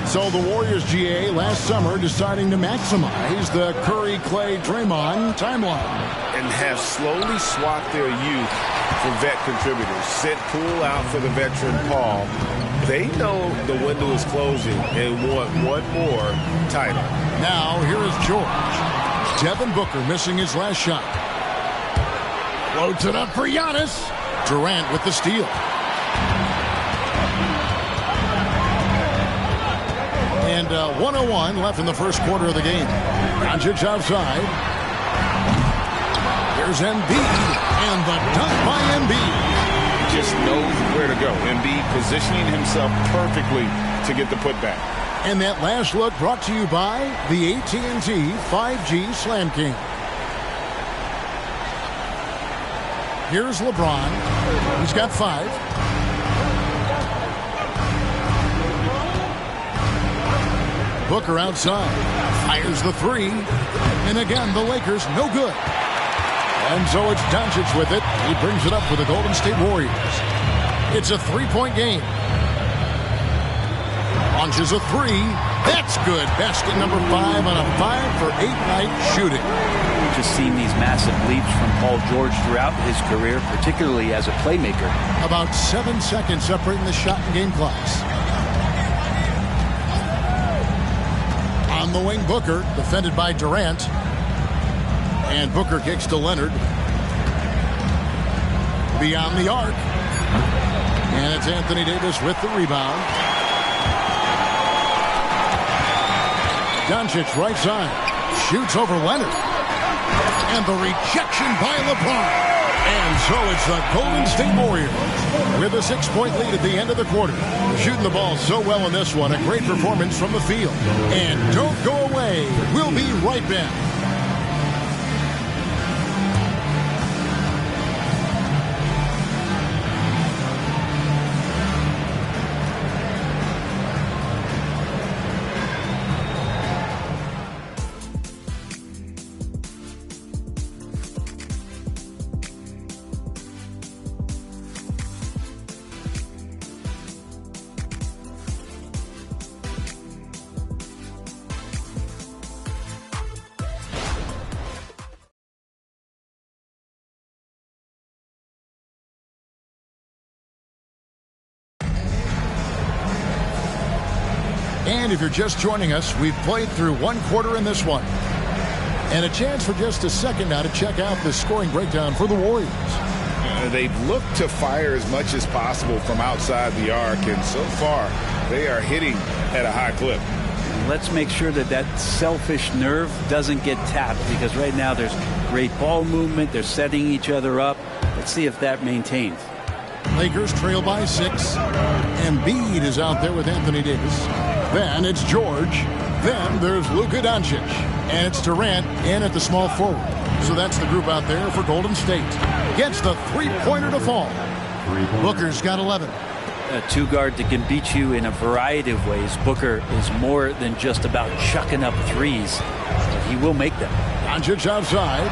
So the Warriors GA last summer deciding to maximize the Curry, Clay, Draymond timeline. And have slowly swapped their youth for vet contributors. Sent Poole out for the veteran Paul. They know the window is closing and want one more title. Now here is George. Devin Booker missing his last shot. Floats it up for Giannis. Durant with the steal. And 1:01 left in the first quarter of the game. Doncic outside. Here's Embiid, and the dunk by Embiid. He just knows where to go. Embiid positioning himself perfectly to get the putback. And that last look brought to you by the AT&T 5G Slam King. Here's LeBron. He's got 5. Booker outside. Fires the 3. And again, the Lakers no good. And so it's Doncic with it. He brings it up for the Golden State Warriors. It's a 3-point game. Launches a 3. That's good. Basket number 5 on a 5-for-8 night shooting. Just seen these massive leaps from Paul George throughout his career, particularly as a playmaker. About 7 seconds separating the shot and game clocks. On the wing, Booker, defended by Durant. And Booker kicks to Leonard. Beyond the arc. And it's Anthony Davis with the rebound. Doncic right side. Shoots over Leonard. And the rejection by LeBron. And so it's the Golden State Warriors with a 6-point lead at the end of the quarter. Shooting the ball so well in this one. A great performance from the field. And don't go away. We'll be right back. And if you're just joining us, we've played through 1 quarter in this one. And a chance for just a second now to check out the scoring breakdown for the Warriors. They've looked to fire as much as possible from outside the arc, and so far they are hitting at a high clip. Let's make sure that that selfish nerve doesn't get tapped, because right now there's great ball movement. They're setting each other up. Let's see if that maintains. Lakers trail by 6. Embiid is out there with Anthony Davis. Then it's George. Then there's Luka Doncic. And it's Durant in at the small forward. So that's the group out there for Golden State. Gets the 3-pointer to fall. Booker's got 11. A 2-guard that can beat you in a variety of ways. Booker is more than just about chucking up threes. He will make them. Doncic outside.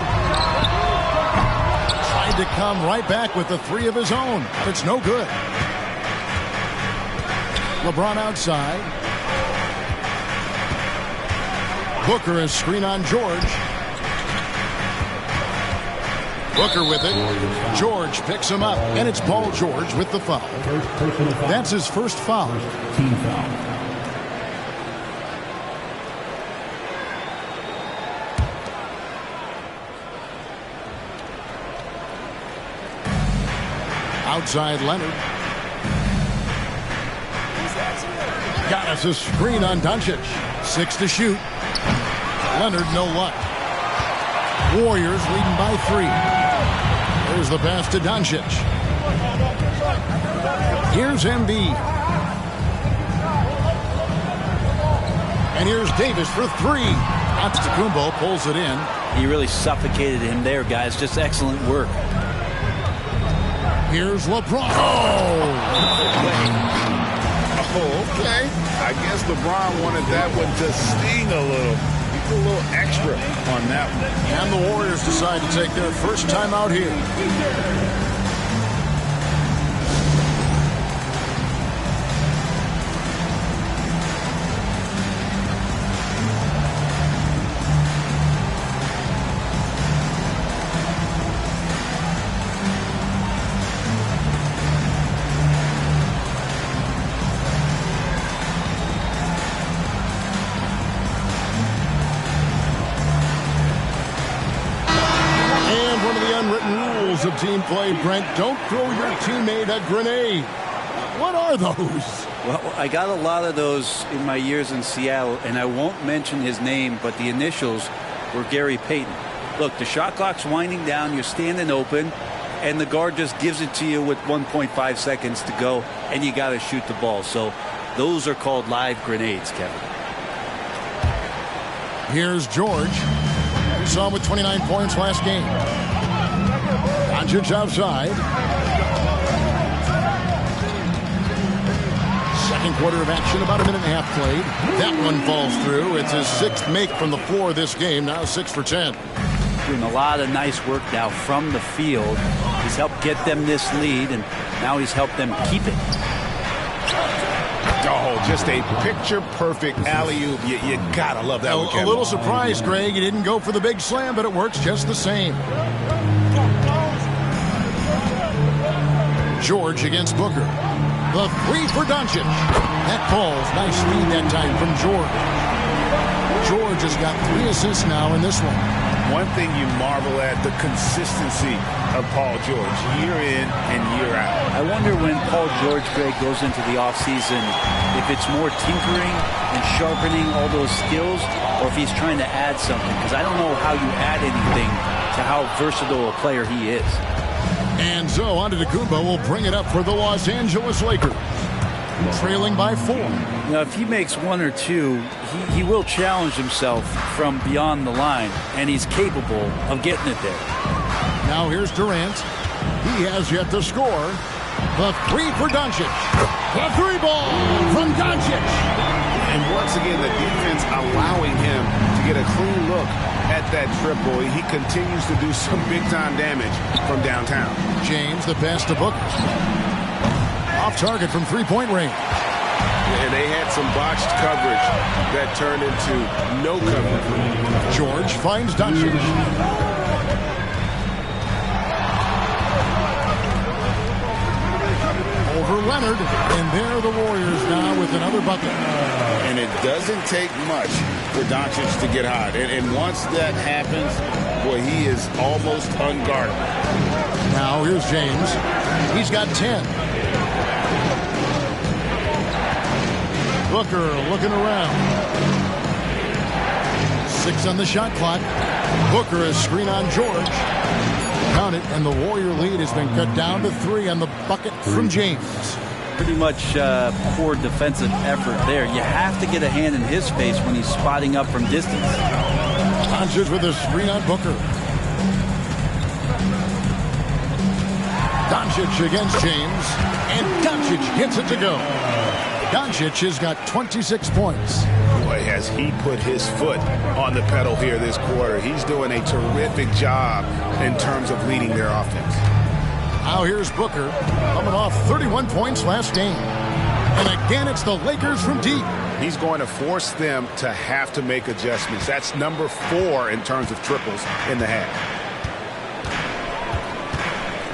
Tried to come right back with the 3 of his own. But it's no good. LeBron outside. Booker is screen on George. Booker with it. George picks him up. And it's Paul George with the foul. That's his first foul. Team foul. Outside Leonard. Giannis a screen on Doncic. 6 to shoot. Leonard no luck. Warriors leading by 3. There's the pass to Doncic. Here's Embiid. And here's Davis for 3. Antetokounmpo pulls it in. He really suffocated him there, guys. Just excellent work. Here's LeBron. Oh, okay. I guess LeBron wanted that one to sting a little. He put a little extra on that one. And the Warriors decide to take their first time out here. rules of team play, Brent. Don't throw your teammate a grenade. What are those? Well, I got a lot of those in my years in Seattle, and I won't mention his name, but the initials were Gary Payton. Look, the shot clock's winding down, you're standing open, and the guard just gives it to you with 1.5 seconds to go, and you got to shoot the ball. So those are called live grenades, Kevin. Here's George. We saw him with 29 points last game. Doncic outside. Second quarter of action, about a minute and a half played. That one falls through. It's his 6th make from the floor this game, now 6 for 10. Doing a lot of nice work now from the field. He's helped get them this lead, and now he's helped them keep it. Oh, just a picture-perfect alley-oop. You gotta love that one, Kevin. A little surprised, Greg. He didn't go for the big slam, but it works just the same. George against Booker. The 3 for Doncic. That falls. Nice lead that time from George. George has got 3 assists now in this one. One thing you marvel at, the consistency of Paul George, year in and year out. I wonder when Paul George, Greg, goes into the offseason, if it's more tinkering and sharpening all those skills, or if he's trying to add something, because I don't know how you add anything to how versatile a player he is. And so Antetokounmpo will bring it up for the Los Angeles Lakers, trailing by 4. Now, if he makes 1 or 2, he will challenge himself from beyond the line, and he's capable of getting it there. Now here's Durant. He has yet to score. The 3 for Doncic. The 3 ball from Doncic. And once again, the defense allowing him to get a clean look at that triple. He continues to do some big-time damage from downtown. James, the pass to Booker. Off target from 3-point range. And they had some botched coverage that turned into no coverage. George finds Doncic. Over Leonard, and there the Warriors now with another bucket. And it doesn't take much for Doncic to get hot. And once that happens, boy, he is almost unguardable. Now here's James. He's got 10. Booker looking around. 6 on the shot clock. Booker is screen on George. Count it, and the Warrior lead has been cut down to 3 on the bucket from James. Pretty much poor defensive effort there. You have to get a hand in his face when he's spotting up from distance. Doncic with a screen on Booker. Doncic against James, and Doncic hits it to go. Doncic has got 26 points. Boy, has he put his foot on the pedal here this quarter. He's doing a terrific job in terms of leading their offense. Now here's Booker, coming off 31 points last game. And again, it's the Lakers from deep. He's going to force them to have to make adjustments. That's number 4 in terms of triples in the half.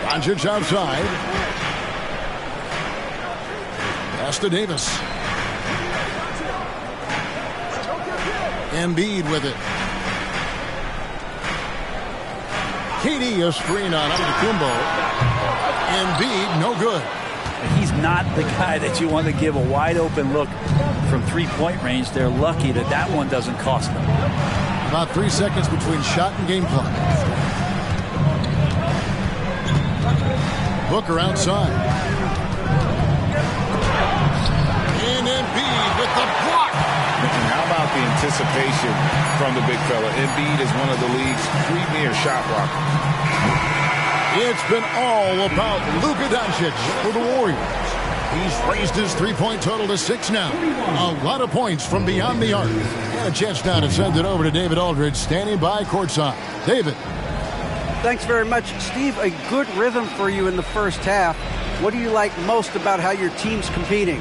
Doncic outside. Pass to Davis. Embiid with it. KD a screen on Antetokounmpo. Embiid no good. He's not the guy that you want to give a wide open look from 3-point range. They're lucky that that one doesn't cost them. About 3 seconds between shot and game clock. Booker outside. And Embiid with the block. And how about the anticipation from the big fella? Embiid is one of the league's premier shot blockers. It's been all about Luka Doncic for the Warriors. He's raised his 3-point total to 6 now. A lot of points from beyond the arc. And a chance now to send it over to David Aldridge, standing by courtside. David. Thanks very much, Steve. A good rhythm for you in the first half. What do you like most about how your team's competing?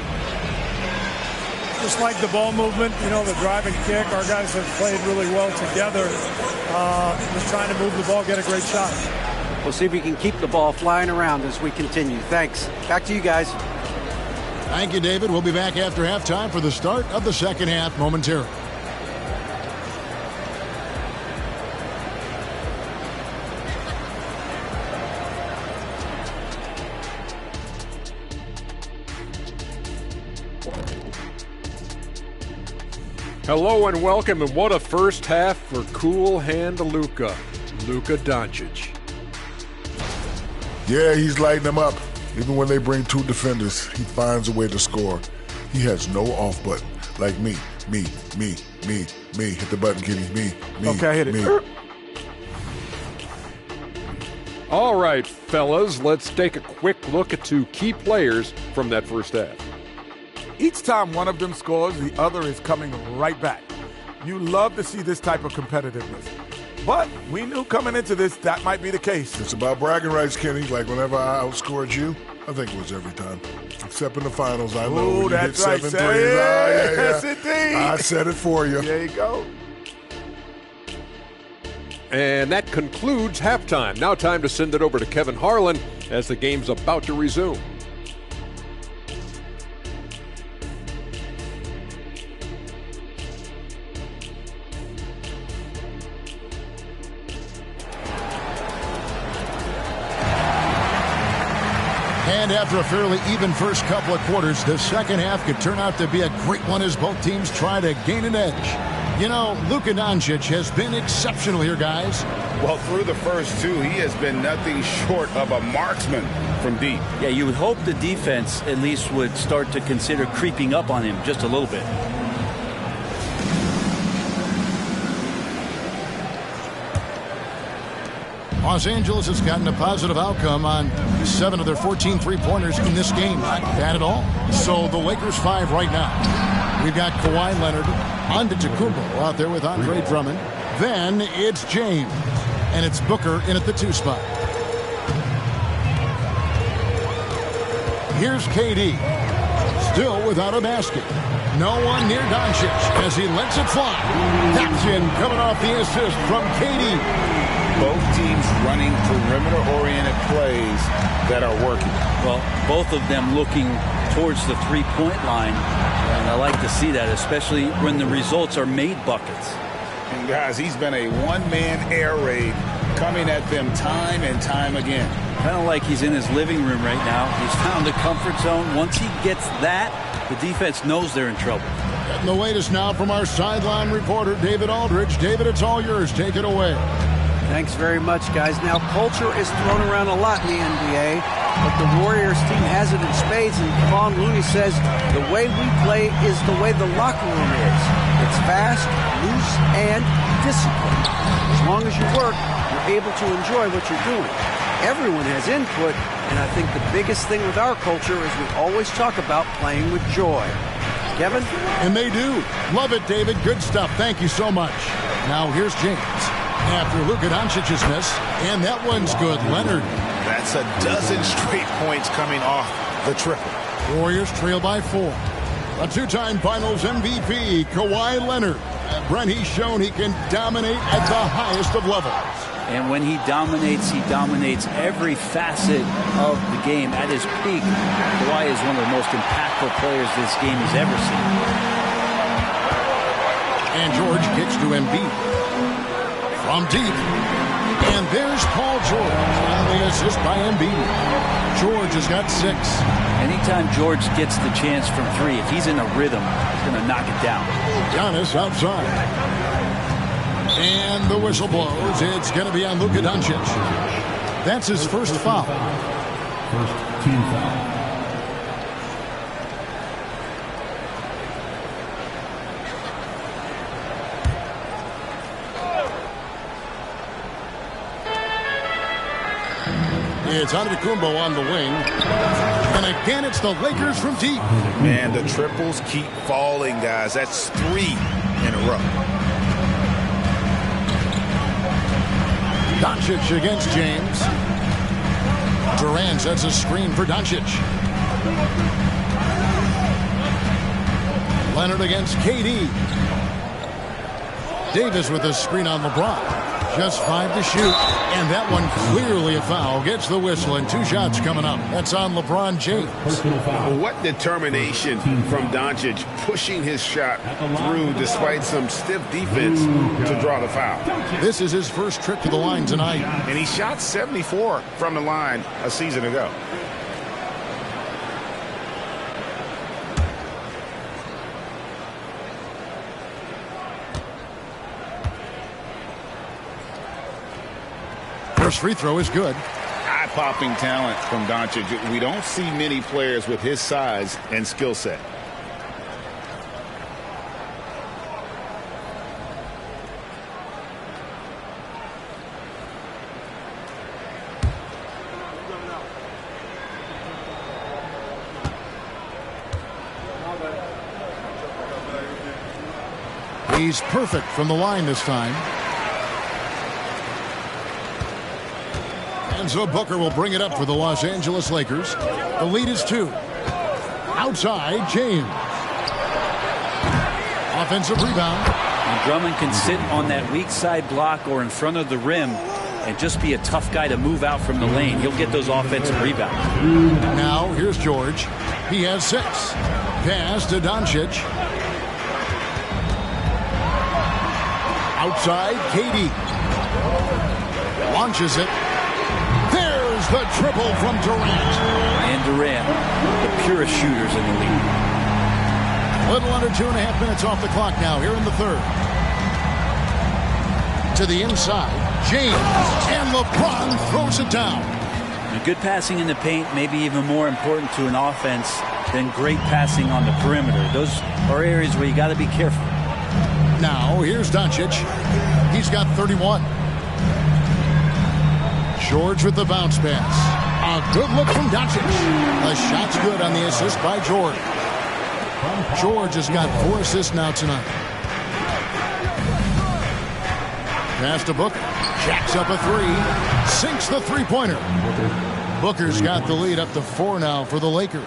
Just like the ball movement, you know, the drive and kick. Our guys have played really well together. Just trying to move the ball, get a great shot. We'll see if we can keep the ball flying around as we continue. Thanks. Back to you guys. Thank you, David. We'll be back after halftime for the start of the second half momentarily. Hello and welcome, and what a first half for cool hand Luka Doncic. Yeah, he's lighting them up. Even when they bring two defenders, he finds a way to score. He has no off button. Like me. Hit the button, Kitty. Me. Okay, hit it. Me. All right, fellas, let's take a quick look at two key players from that first half. Each time one of them scores, the other is coming right back. You love to see this type of competitiveness. But we knew coming into this that might be the case. It's about bragging rights, Kenny. Like whenever I outscored you, I think it was every time. Except in the finals, I know when you hit 7 threes. Yes, indeed. I said it for you. There you go. And that concludes halftime. Now time to send it over to Kevin Harlan as the game's about to resume. And after a fairly even first couple of quarters, the second half could turn out to be a great one as both teams try to gain an edge. You know, Luka Doncic has been exceptional here, guys. Well, through the first two, he has been nothing short of a marksman from deep. Yeah, you would hope the defense at least would start to consider creeping up on him just a little bit. Los Angeles has gotten a positive outcome on 7 of their 14 three-pointers in this game. Not bad at all. So the Lakers 5 right now. We've got Kawhi Leonard, Antetokounmpo out there with Andre Drummond. Then it's James. And it's Booker in at the 2 spot. Here's KD. Still without a basket. No one near Doncic as he lets it fly. That's in coming off the assist from KD. Both teams running perimeter-oriented plays that are working. Well, both of them looking towards the three-point line, and I like to see that, especially when the results are made buckets. And guys, he's been a one-man air raid coming at them time and time again. Kind of like he's in his living room right now. He's found the comfort zone. Once he gets that, the defense knows they're in trouble. And the latest now from our sideline reporter, David Aldridge. David, it's all yours. Take it away. Thanks very much, guys. Now, culture is thrown around a lot in the NBA, but the Warriors team has it in spades, and Kevon Looney says the way we play is the way the locker room is. It's fast, loose, and disciplined. As long as you work, you're able to enjoy what you're doing. Everyone has input, and I think the biggest thing with our culture is we always talk about playing with joy. Kevin? And they do. Love it, David. Good stuff. Thank you so much. Now, here's James. After Luka Doncic's miss, and that one's good. Leonard. That's a dozen straight points coming off the triple. Warriors trail by 4. A 2-time Finals MVP, Kawhi Leonard. Brent, he's shown he can dominate at the highest of levels. And when he dominates every facet of the game at his peak. Kawhi is one of the most impactful players this game has ever seen. And George kicks to Embiid. From deep. And there's Paul George on the assist by Embiid. George has got 6. Anytime George gets the chance from 3, if he's in a rhythm, he's going to knock it down. Giannis outside. And the whistle blows. It's going to be on Luka Doncic. That's his first foul. First team foul. It's Antetokounmpo on the wing. And again, it's the Lakers from deep. Man, the triples keep falling, guys. That's 3 in a row. Doncic against James. Durant sets a screen for Doncic. Leonard against KD. Davis with a screen on LeBron. Just 5 to shoot, and that one clearly a foul. Gets the whistle, and 2 shots coming up. That's on LeBron James. What determination from Doncic, pushing his shot through despite some stiff defense to draw the foul. This is his first trip to the line tonight. And he shot 74 from the line a season ago. First free throw is good. Eye-popping talent from Doncic. We don't see many players with his size and skill set. He's perfect from the line this time. And so Booker will bring it up for the Los Angeles Lakers. The lead is 2. Outside, James. Offensive rebound. And Drummond can sit on that weak side block or in front of the rim and just be a tough guy to move out from the lane. He'll get those offensive rebounds. Now, here's George. He has 6. Pass to Doncic. Outside, KD. Launches it. There's the triple from Durant. And Durant, the purest shooters in the league. A little under 2.5 minutes off the clock now here in the third. To the inside, James. And LeBron throws it down. And good passing in the paint may be even more important to an offense than great passing on the perimeter. Those are areas where you got to be careful. Now, here's Doncic. He's got 31. George with the bounce pass. A good look from Doncic. The shot's good on the assist by George. George has got 4 assists now tonight. Pass to Booker. Jacks up a 3. Sinks the three-pointer. Booker's got the lead up to 4 now for the Lakers.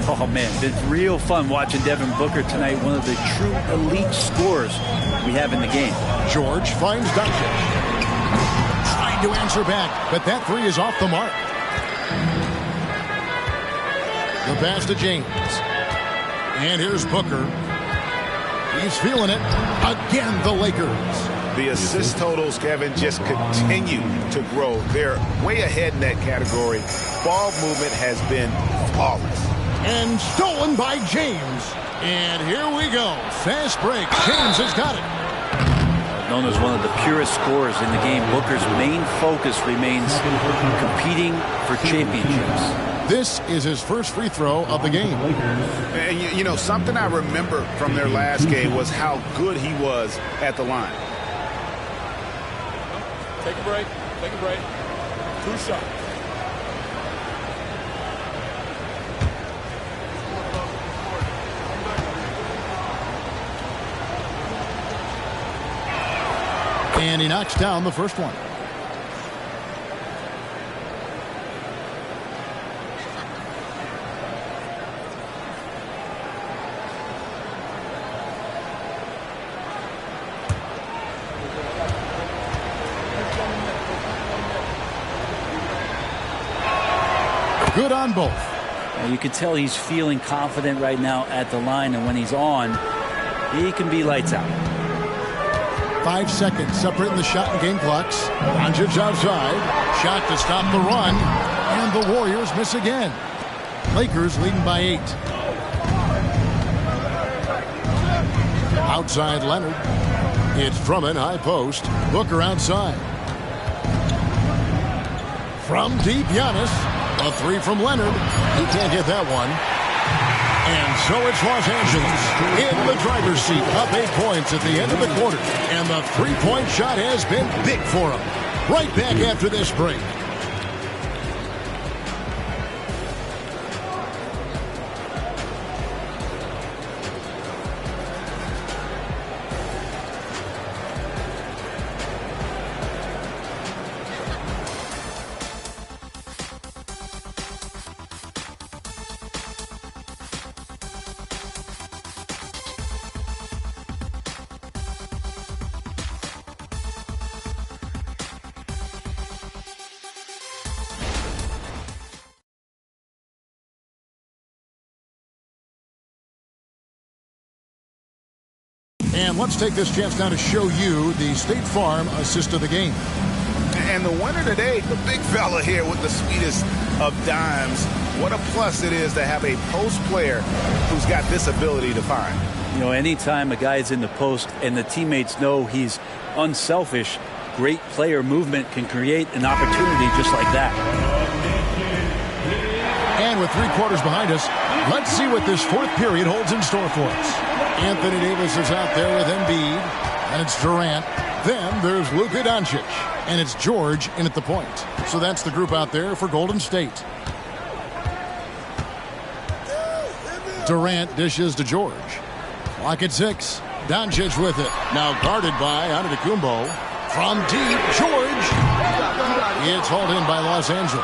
Oh, man, it's real fun watching Devin Booker tonight. One of the true elite scorers we have in the game. George finds Doncic. Trying to answer back, but that 3 is off the mark. The pass to James. And here's Booker. He's feeling it. Again, the Lakers. The assist totals, Kevin, just continue to grow. They're way ahead in that category. Ball movement has been flawless. And stolen by James. And here we go. Fast break. James has got it. Known as one of the purest scorers in the game, Booker's main focus remains competing for championships. This is his first free throw of the game. And you know, something I remember from their last game was how good he was at the line. Take a break. Take a break. 2 shots. And he knocks down the first one. Good on both. You can tell he's feeling confident right now at the line, and when he's on, he can be lights out. 5 seconds separating the shot and game clocks. Doncic outside. Shot to stop the run. And the Warriors miss again. Lakers leading by 8. Outside Leonard. It's Drummond, high post. Booker outside. From deep, Giannis. A 3 from Leonard. He can't get that one. And so it's Los Angeles in the driver's seat, up 8 points at the end of the quarter. And the three-point shot has been big for him. Right back after this break. And let's take this chance now to show you the State Farm assist of the game. And the winner today, the big fella here with the sweetest of dimes. What a plus it is to have a post player who's got this ability to find. You know, anytime a guy's in the post and the teammates know he's unselfish, great player movement can create an opportunity just like that. And with 3 quarters behind us, let's see what this fourth period holds in store for us. Anthony Davis is out there with Embiid, and it's Durant. Then there's Luka Doncic, and it's George in at the point. So that's the group out there for Golden State. Durant dishes to George. Clock at 6. Doncic with it. Now guarded by Antetokounmpo. From deep, George. It's hauled in by Los Angeles.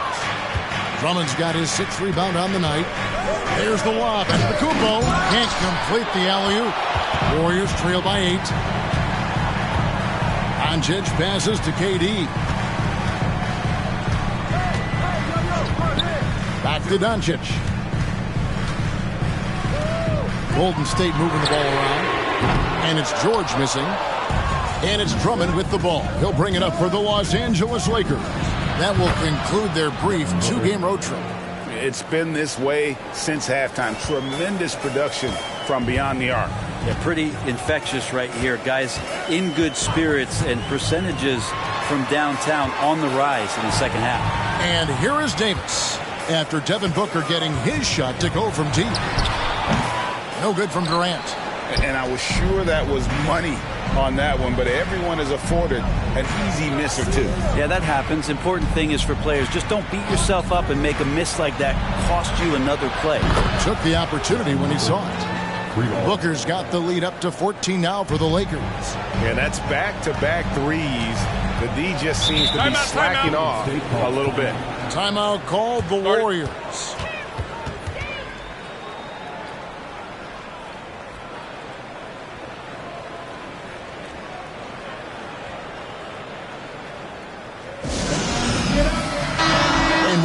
Drummond's got his 6th rebound on the night. There's the lob. Antetokounmpo can't complete the alley-oop. Warriors trail by 8. Doncic passes to KD. Back to Doncic. Golden State moving the ball around. And it's George missing. And it's Drummond with the ball. He'll bring it up for the Los Angeles Lakers. That will conclude their brief 2-game road trip. It's been this way since halftime. Tremendous production from beyond the arc. Yeah, pretty infectious right here. Guys in good spirits and percentages from downtown on the rise in the second half. And here is Davis after Devin Booker getting his shot to go from deep. No good from Durant. And I was sure that was money on that one, but everyone is afforded an easy miss or 2. Yeah, that happens. Important thing is for players, just don't beat yourself up and make a miss like that cost you another play. Took the opportunity when he saw it. Booker's got the lead up to 14 now for the Lakers. And that's back-to-back threes. The D just seems to be slacking off a little bit. Timeout called the Warriors.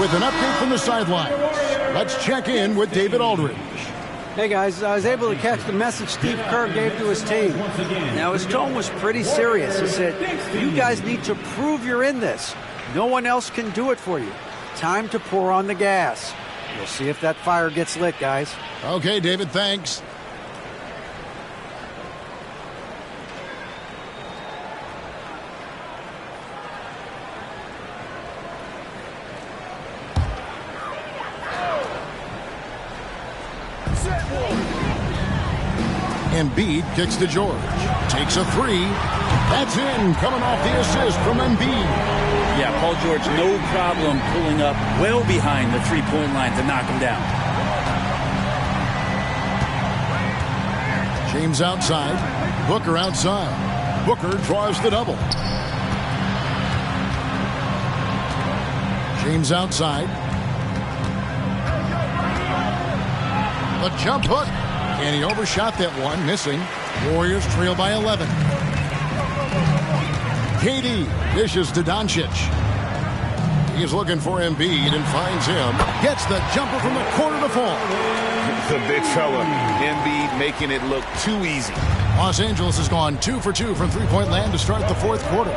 With an update from the sidelines, let's check in with David Aldridge. Hey guys, I was able to catch the message Steve Kerr gave to his team. Now his tone was pretty serious. He said, you guys need to prove you're in this. No one else can do it for you. Time to pour on the gas. We'll see if that fire gets lit, guys. Okay, David, thanks. Embiid kicks to George. Takes a 3. That's in, coming off the assist from Embiid. Yeah, Paul George, no problem pulling up well behind the three-point line to knock him down. James outside. Booker outside. Booker draws the double. James outside. The jump hook. And he overshot that one, missing. Warriors trail by 11. KD dishes to Doncic. He's looking for Embiid and finds him. Gets the jumper from the corner to fall. The big fella, Embiid, making it look too easy. Los Angeles has gone 2 for 2 from three-point land to start the fourth quarter.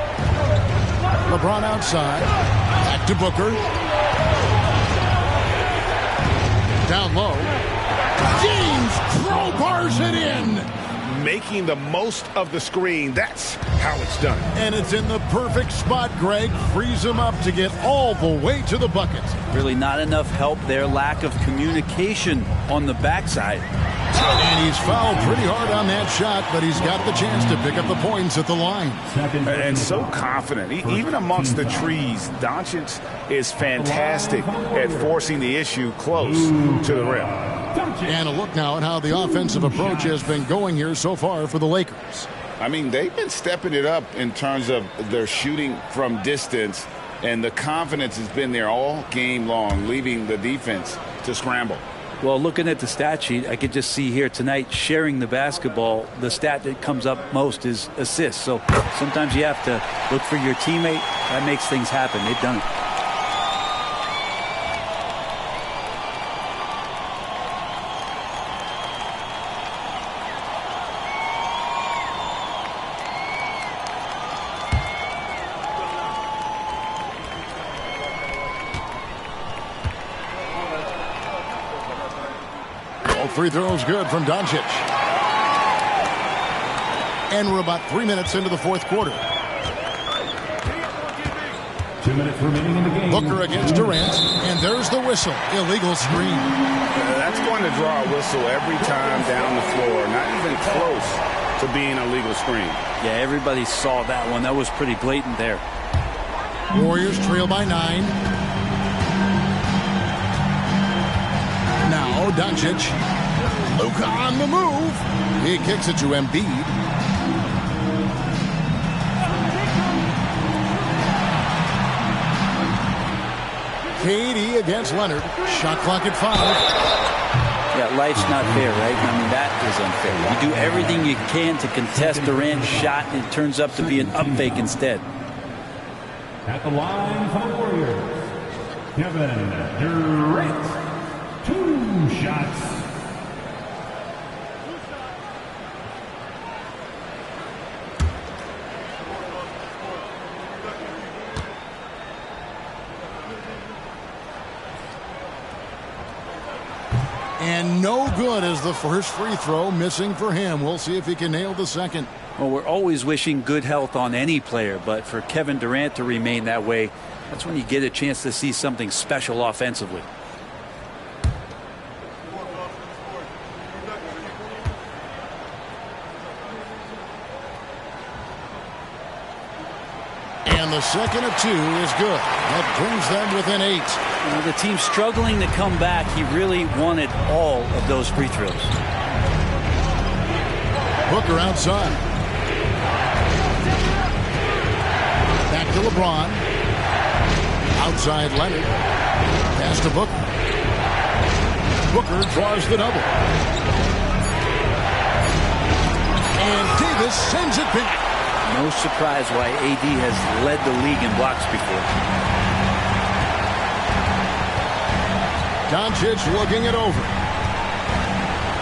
LeBron outside. Back to Booker. Down low. James crowbars it in. Making the most of the screen. That's how it's done. And it's in the perfect spot, Greg. Frees him up to get all the way to the bucket. Really not enough help there. Lack of communication on the backside. And he's fouled pretty hard on that shot, but he's got the chance to pick up the points at the line. And so confident. Even amongst the trees, Doncic is fantastic at forcing the issue close to the rim. And a look now at how the offensive approach has been going here so far for the Lakers. I mean, they've been stepping it up in terms of their shooting from distance, and the confidence has been there all game long, leaving the defense to scramble. Well, looking at the stat sheet, I could just see here tonight sharing the basketball. The stat that comes up most is assists. So sometimes you have to look for your teammate. That makes things happen. They've done it. Free throws good from Doncic. And we're about 3 minutes into the fourth quarter. 2 minutes remaining in the game. Booker against Durant, and there's the whistle. Illegal screen. That's going to draw a whistle every time down the floor. Not even close to being a legal screen. Yeah, everybody saw that one. That was pretty blatant there. Warriors trail by 9. Now Doncic. Luka on the move. He kicks it to Embiid. KD against Leonard. Shot clock at 5. Yeah, life's not fair, right? I mean, that is unfair. You do everything you can to contest Durant's shot, and it turns up to be an up fake instead. At the line for the Warriors, Kevin Durant. 2 shots. And no good as the first free throw, missing for him. We'll see if he can nail the second. Well, we're always wishing good health on any player, but for Kevin Durant to remain that way, that's when you get a chance to see something special offensively. And the second of 2 is good. That brings them within 8. The team struggling to come back. He really wanted all of those free throws. Booker outside. Back to LeBron. Outside Leonard. Pass to Booker. Booker draws the double. And Davis sends it back. No surprise why AD has led the league in blocks before. Doncic looking it over.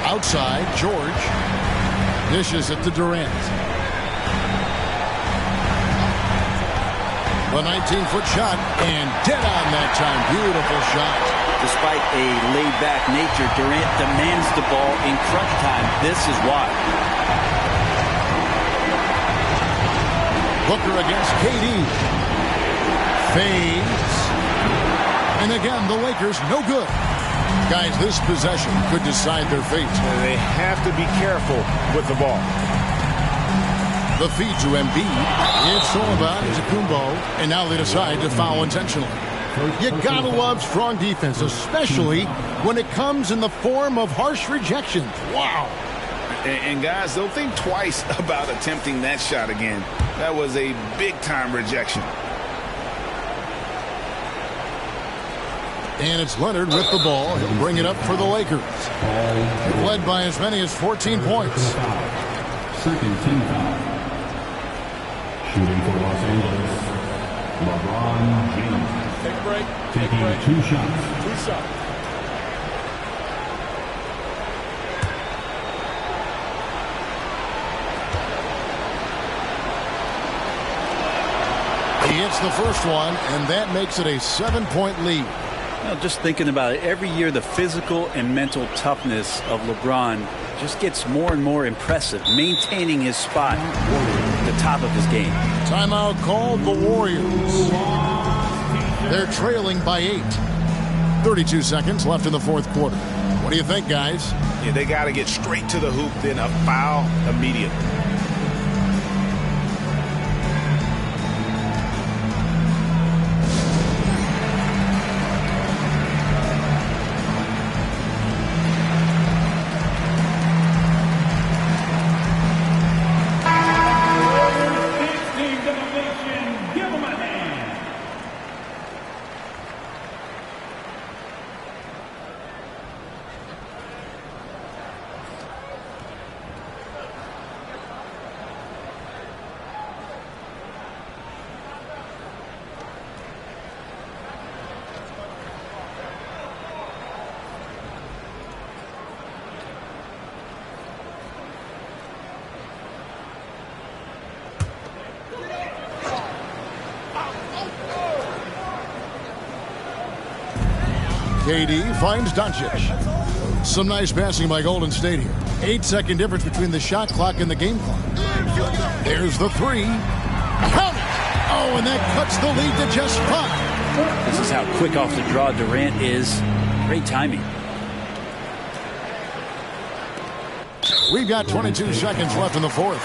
Outside, George. Dishes it to Durant. The 19-foot shot, and dead on that time. Beautiful shot. Despite a laid-back nature, Durant demands the ball in crunch time. This is why. Booker against KD. Fades. And again, the Lakers no good. Guys, this possession could decide their fate. They have to be careful with the ball. The feed to Embiid. It's all about Antetokounmpo. And now they decide to foul intentionally. You gotta love strong defense, especially when it comes in the form of harsh rejections. Wow. And guys, they'll think twice about attempting that shot again. That was a big-time rejection. And it's Leonard with the ball. He'll bring it up for the Lakers. They've led by as many as 14 points. Second team foul. Shooting for Los Angeles, LeBron James. Take a break. Taking 2 shots. 2 shots. He hits the first one, and that makes it a 7-point lead. Now, just thinking about it, every year the physical and mental toughness of LeBron just gets more and more impressive, maintaining his spot at the top of his game. Timeout called the Warriors. They're trailing by 8. 32 seconds left in the fourth quarter. What do you think, guys? Yeah, they got to get straight to the hoop, then a foul immediately. KD finds Doncic. Some nice passing by Golden State here. 8-second difference between the shot clock and the game clock. There's the 3. Count it! Oh, and that cuts the lead to just 5. This is how quick off the draw Durant is. Great timing. We've got 22 seconds left in the fourth.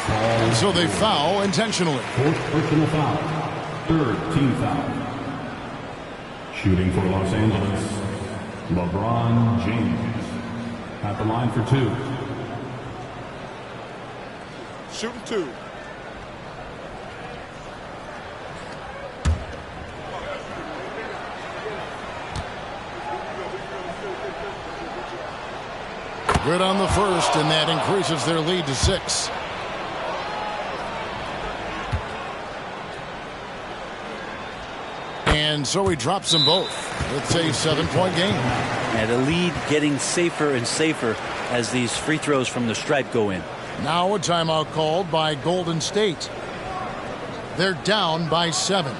So they foul intentionally. Fourth personal foul. Third team foul. Shooting for Los Angeles, LeBron James. At the line for 2. Shooting 2. Good on the first, and that increases their lead to 6. And so he drops them both. It's a 7-point game. And the lead getting safer and safer as these free throws from the stripe go in. Now a timeout called by Golden State. They're down by 7.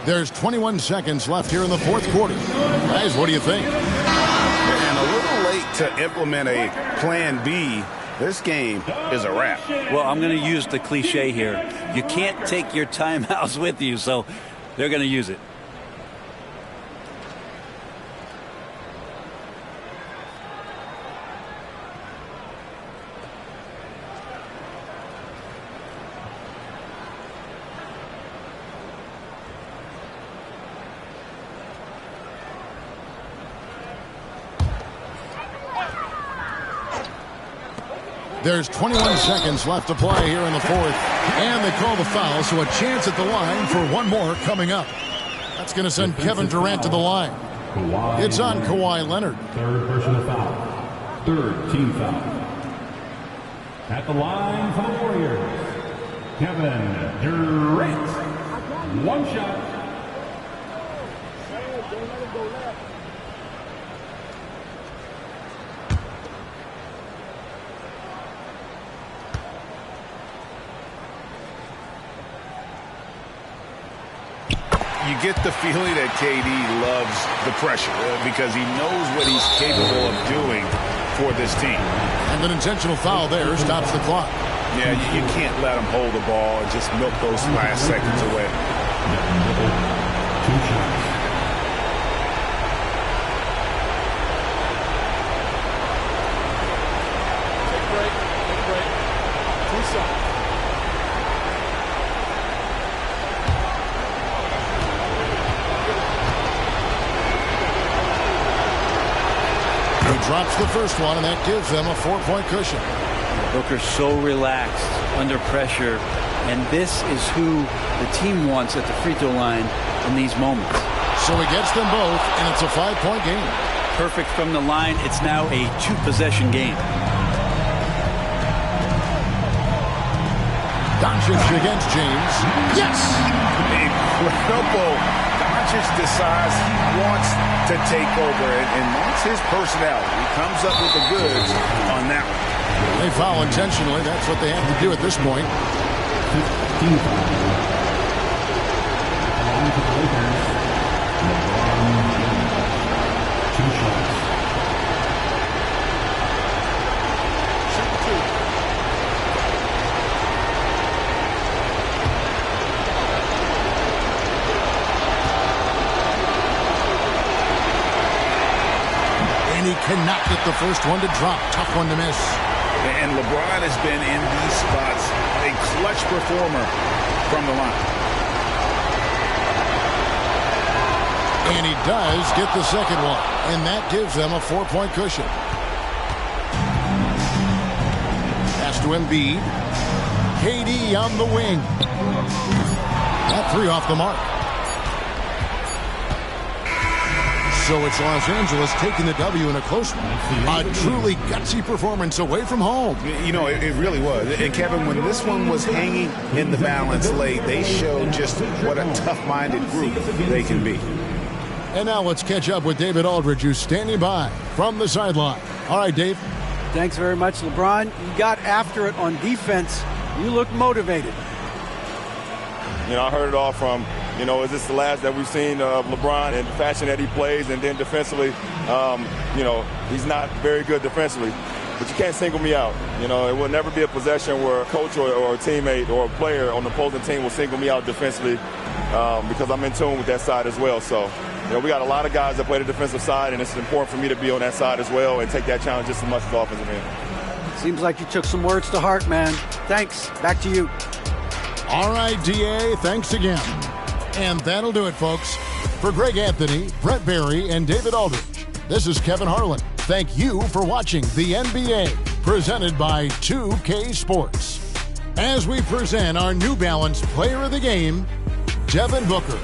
There's 21 seconds left here in the fourth quarter. Guys, what do you think? And a little late to implement a plan B. This game is a wrap. Well, I'm going to use the cliche here. You can't take your timeouts with you, so they're going to use it. There's 21 seconds left to play here in the fourth. And they call the foul, so a chance at the line for one more coming up. That's going to send Kevin Durant to the line. It's on Kawhi Leonard. Third personal foul. Third team foul. At the line for the Warriors, Kevin Durant. One shot. You get the feeling that KD loves the pressure because he knows what he's capable of doing for this team. And an intentional foul there stops the clock. Yeah, you can't let him hold the ball and just milk those last seconds away. 2 shots. Take a break. Take a break. 2 shots. Drops the first one, and that gives them a 4-point cushion. Booker's so relaxed under pressure, and this is who the team wants at the free throw line in these moments. So he gets them both, and it's a 5-point game. Perfect from the line. It's now a 2-possession game. Doncic against James. Yes! Incredible. Doncic decides he wants to take over, and that's his personality. He comes up with the goods on that one. They foul intentionally. That's what they have to do at this point. 15 foul. Along to the Lakers, LeBron James. 2 shots. And he cannot get the first one to drop. Tough one to miss. And LeBron has been in these spots a clutch performer from the line. And he does get the second one. And that gives them a 4-point cushion. Pass to Embiid. KD on the wing. That 3 off the mark. So it's Los Angeles taking the W in a close one. A truly gutsy performance away from home. You know, it really was. And Kevin, when this one was hanging in the balance late, they showed just what a tough-minded group they can be. And now let's catch up with David Aldridge, who's standing by from the sideline. All right, Dave. Thanks very much, LeBron. You got after it on defense. You look motivated. You know, I heard it all from, you know, is this the last that we've seen of LeBron and the fashion that he plays? And then defensively, you know, he's not very good defensively. But you can't single me out. You know, it will never be a possession where a coach or a teammate or a player on the opposing team will single me out defensively. because I'm in tune with that side as well. So, we got a lot of guys that play the defensive side, and it's important for me to be on that side as well and take that challenge just as much as the offensive end. Seems like you took some words to heart, man. Thanks. Back to you. All right, DA, thanks again. And that'll do it, folks. For Greg Anthony, Brett Barry, and David Aldridge, this is Kevin Harlan. Thank you for watching the NBA, presented by 2K Sports. As we present our New Balance Player of the Game, Devin Booker.